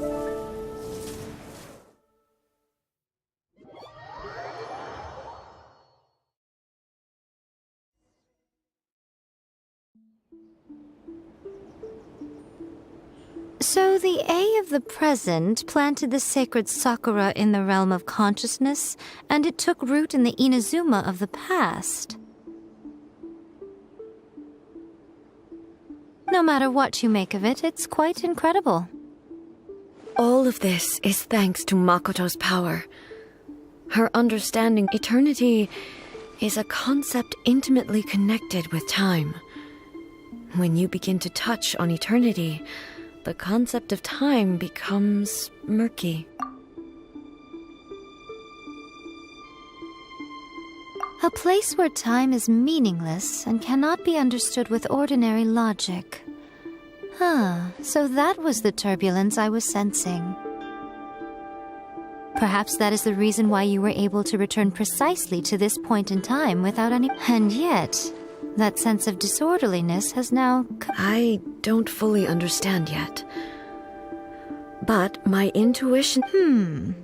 So the A of the present planted the sacred Sakura in the realm of consciousness, and it took root in the Inazuma of the past. No matter what you make of it, it's quite incredible. All of this is thanks to Makoto's power. Her understanding eternity is a concept intimately connected with time. When you begin to touch on eternity, the concept of time becomes murky. A place where time is meaningless and cannot be understood with ordinary logic. So that was the turbulence I was sensing. Perhaps that is the reason why you were able to return precisely to this point in time without any... And yet, that sense of disorderliness has now... I don't fully understand yet. But my intuition...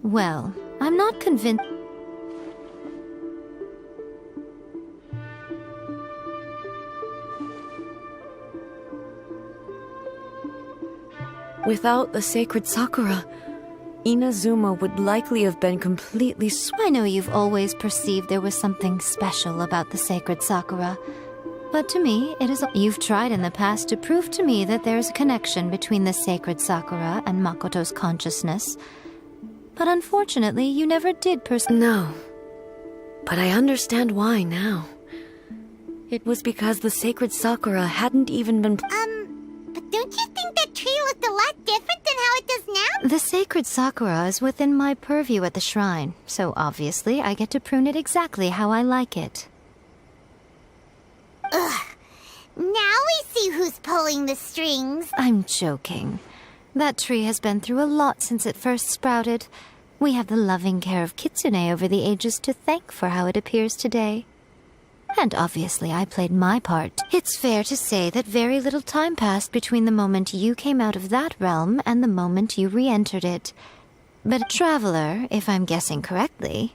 Well, I'm not convinced... Without the sacred Sakura, Inazuma would likely have been completely... I know you've always perceived there was something special about the sacred Sakura. But to me, it is... You've tried in the past to prove to me that there's a connection between the sacred Sakura and Makoto's consciousness. But unfortunately, you never did No. But I understand why now. It was because the sacred Sakura hadn't even been... But don't you think that tree looked a lot different than how it does now? The sacred Sakura is within my purview at the shrine, so obviously I get to prune it exactly how I like it. Ugh. Now we see who's pulling the strings. I'm joking. That tree has been through a lot since it first sprouted. We have the loving care of Kitsune over the ages to thank for how it appears today. And obviously I played my part. It's fair to say that very little time passed between the moment you came out of that realm and the moment you re-entered it. But Traveler, if I'm guessing correctly,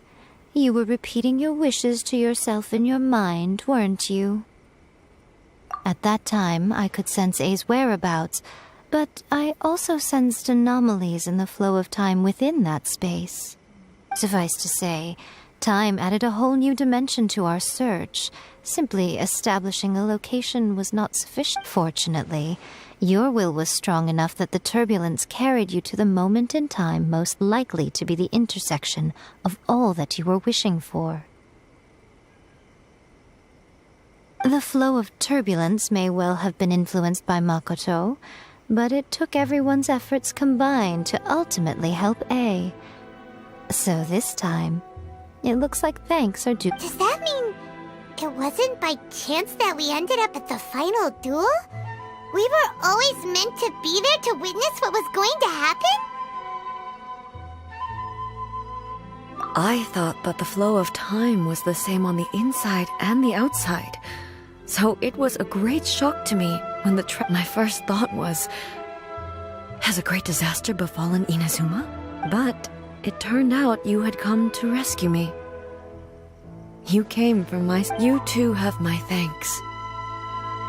you were repeating your wishes to yourself in your mind, weren't you? At that time, I could sense A's whereabouts, but I also sensed anomalies in the flow of time within that space. Suffice to say, time added a whole new dimension to our search. Simply establishing a location was not sufficient. Fortunately, your will was strong enough that the turbulence carried you to the moment in time most likely to be the intersection of all that you were wishing for. The flow of turbulence may well have been influenced by Makoto, but it took everyone's efforts combined to ultimately help A. So this time, it looks like thanks are due. Does that mean it wasn't by chance that we ended up at the final duel? We were always meant to be there to witness what was going to happen? I thought that the flow of time was the same on the inside and the outside. So it was a great shock to me when my first thought was, Has a great disaster befallen Inazuma? But it turned out you had come to rescue me. You came from my... You too have my thanks.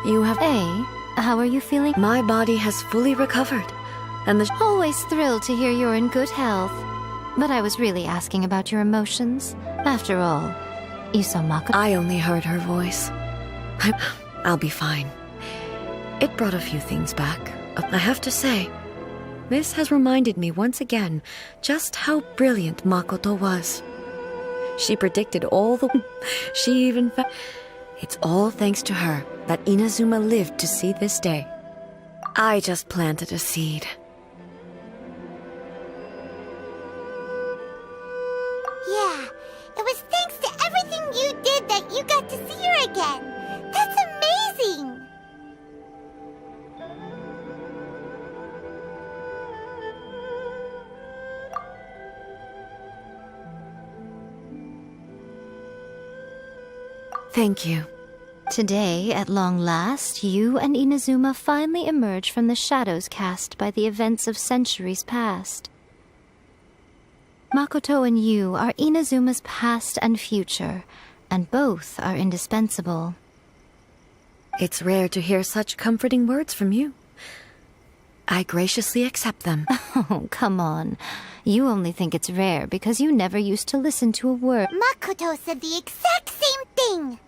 You have... Hey, how are you feeling? My body has fully recovered, and the... Always thrilled to hear you're in good health. But I was really asking about your emotions. After all, you saw Makoto. I only heard her voice. I'll be fine. It brought a few things back. I have to say, this has reminded me once again just how brilliant Makoto was. She predicted all the... She even... It's all thanks to her that Inazuma lived to see this day. I just planted a seed. Yeah, it was thanks to everything you did that you got to see her again. That's amazing! Thank you. Today, at long last, you and Inazuma finally emerge from the shadows cast by the events of centuries past. Makoto and you are Inazuma's past and future, and both are indispensable. It's rare to hear such comforting words from you. I graciously accept them. Oh, come on. You only think it's rare because you never used to listen to a word. Makoto said the exact same thing!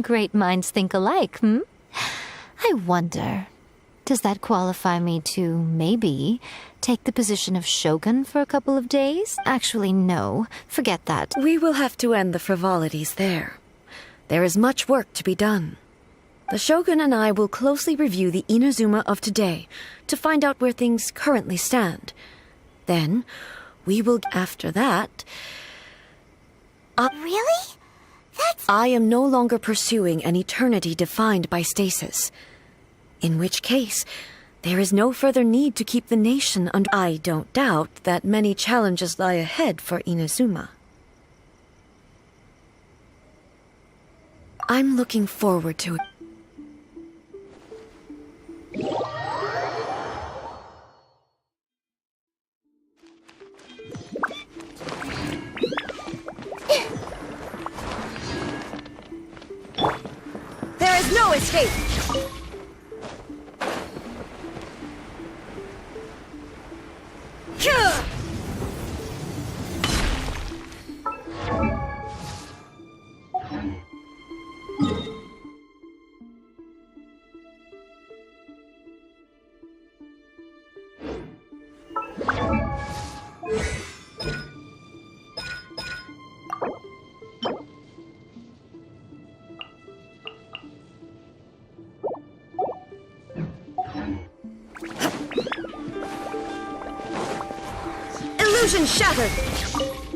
Great minds think alike, hmm? I wonder, does that qualify me to, maybe, take the position of shogun for a couple of days? Actually, no. Forget that. We will have to end the frivolities there. There is much work to be done. The shogun and I will closely review the Inazuma of today to find out where things currently stand. Then, we will... After that... Really? I am no longer pursuing an eternity defined by stasis. In which case, there is no further need to keep the nation under... I don't doubt that many challenges lie ahead for Inazuma. I'm looking forward to it. There is no escape! Illusion shattered!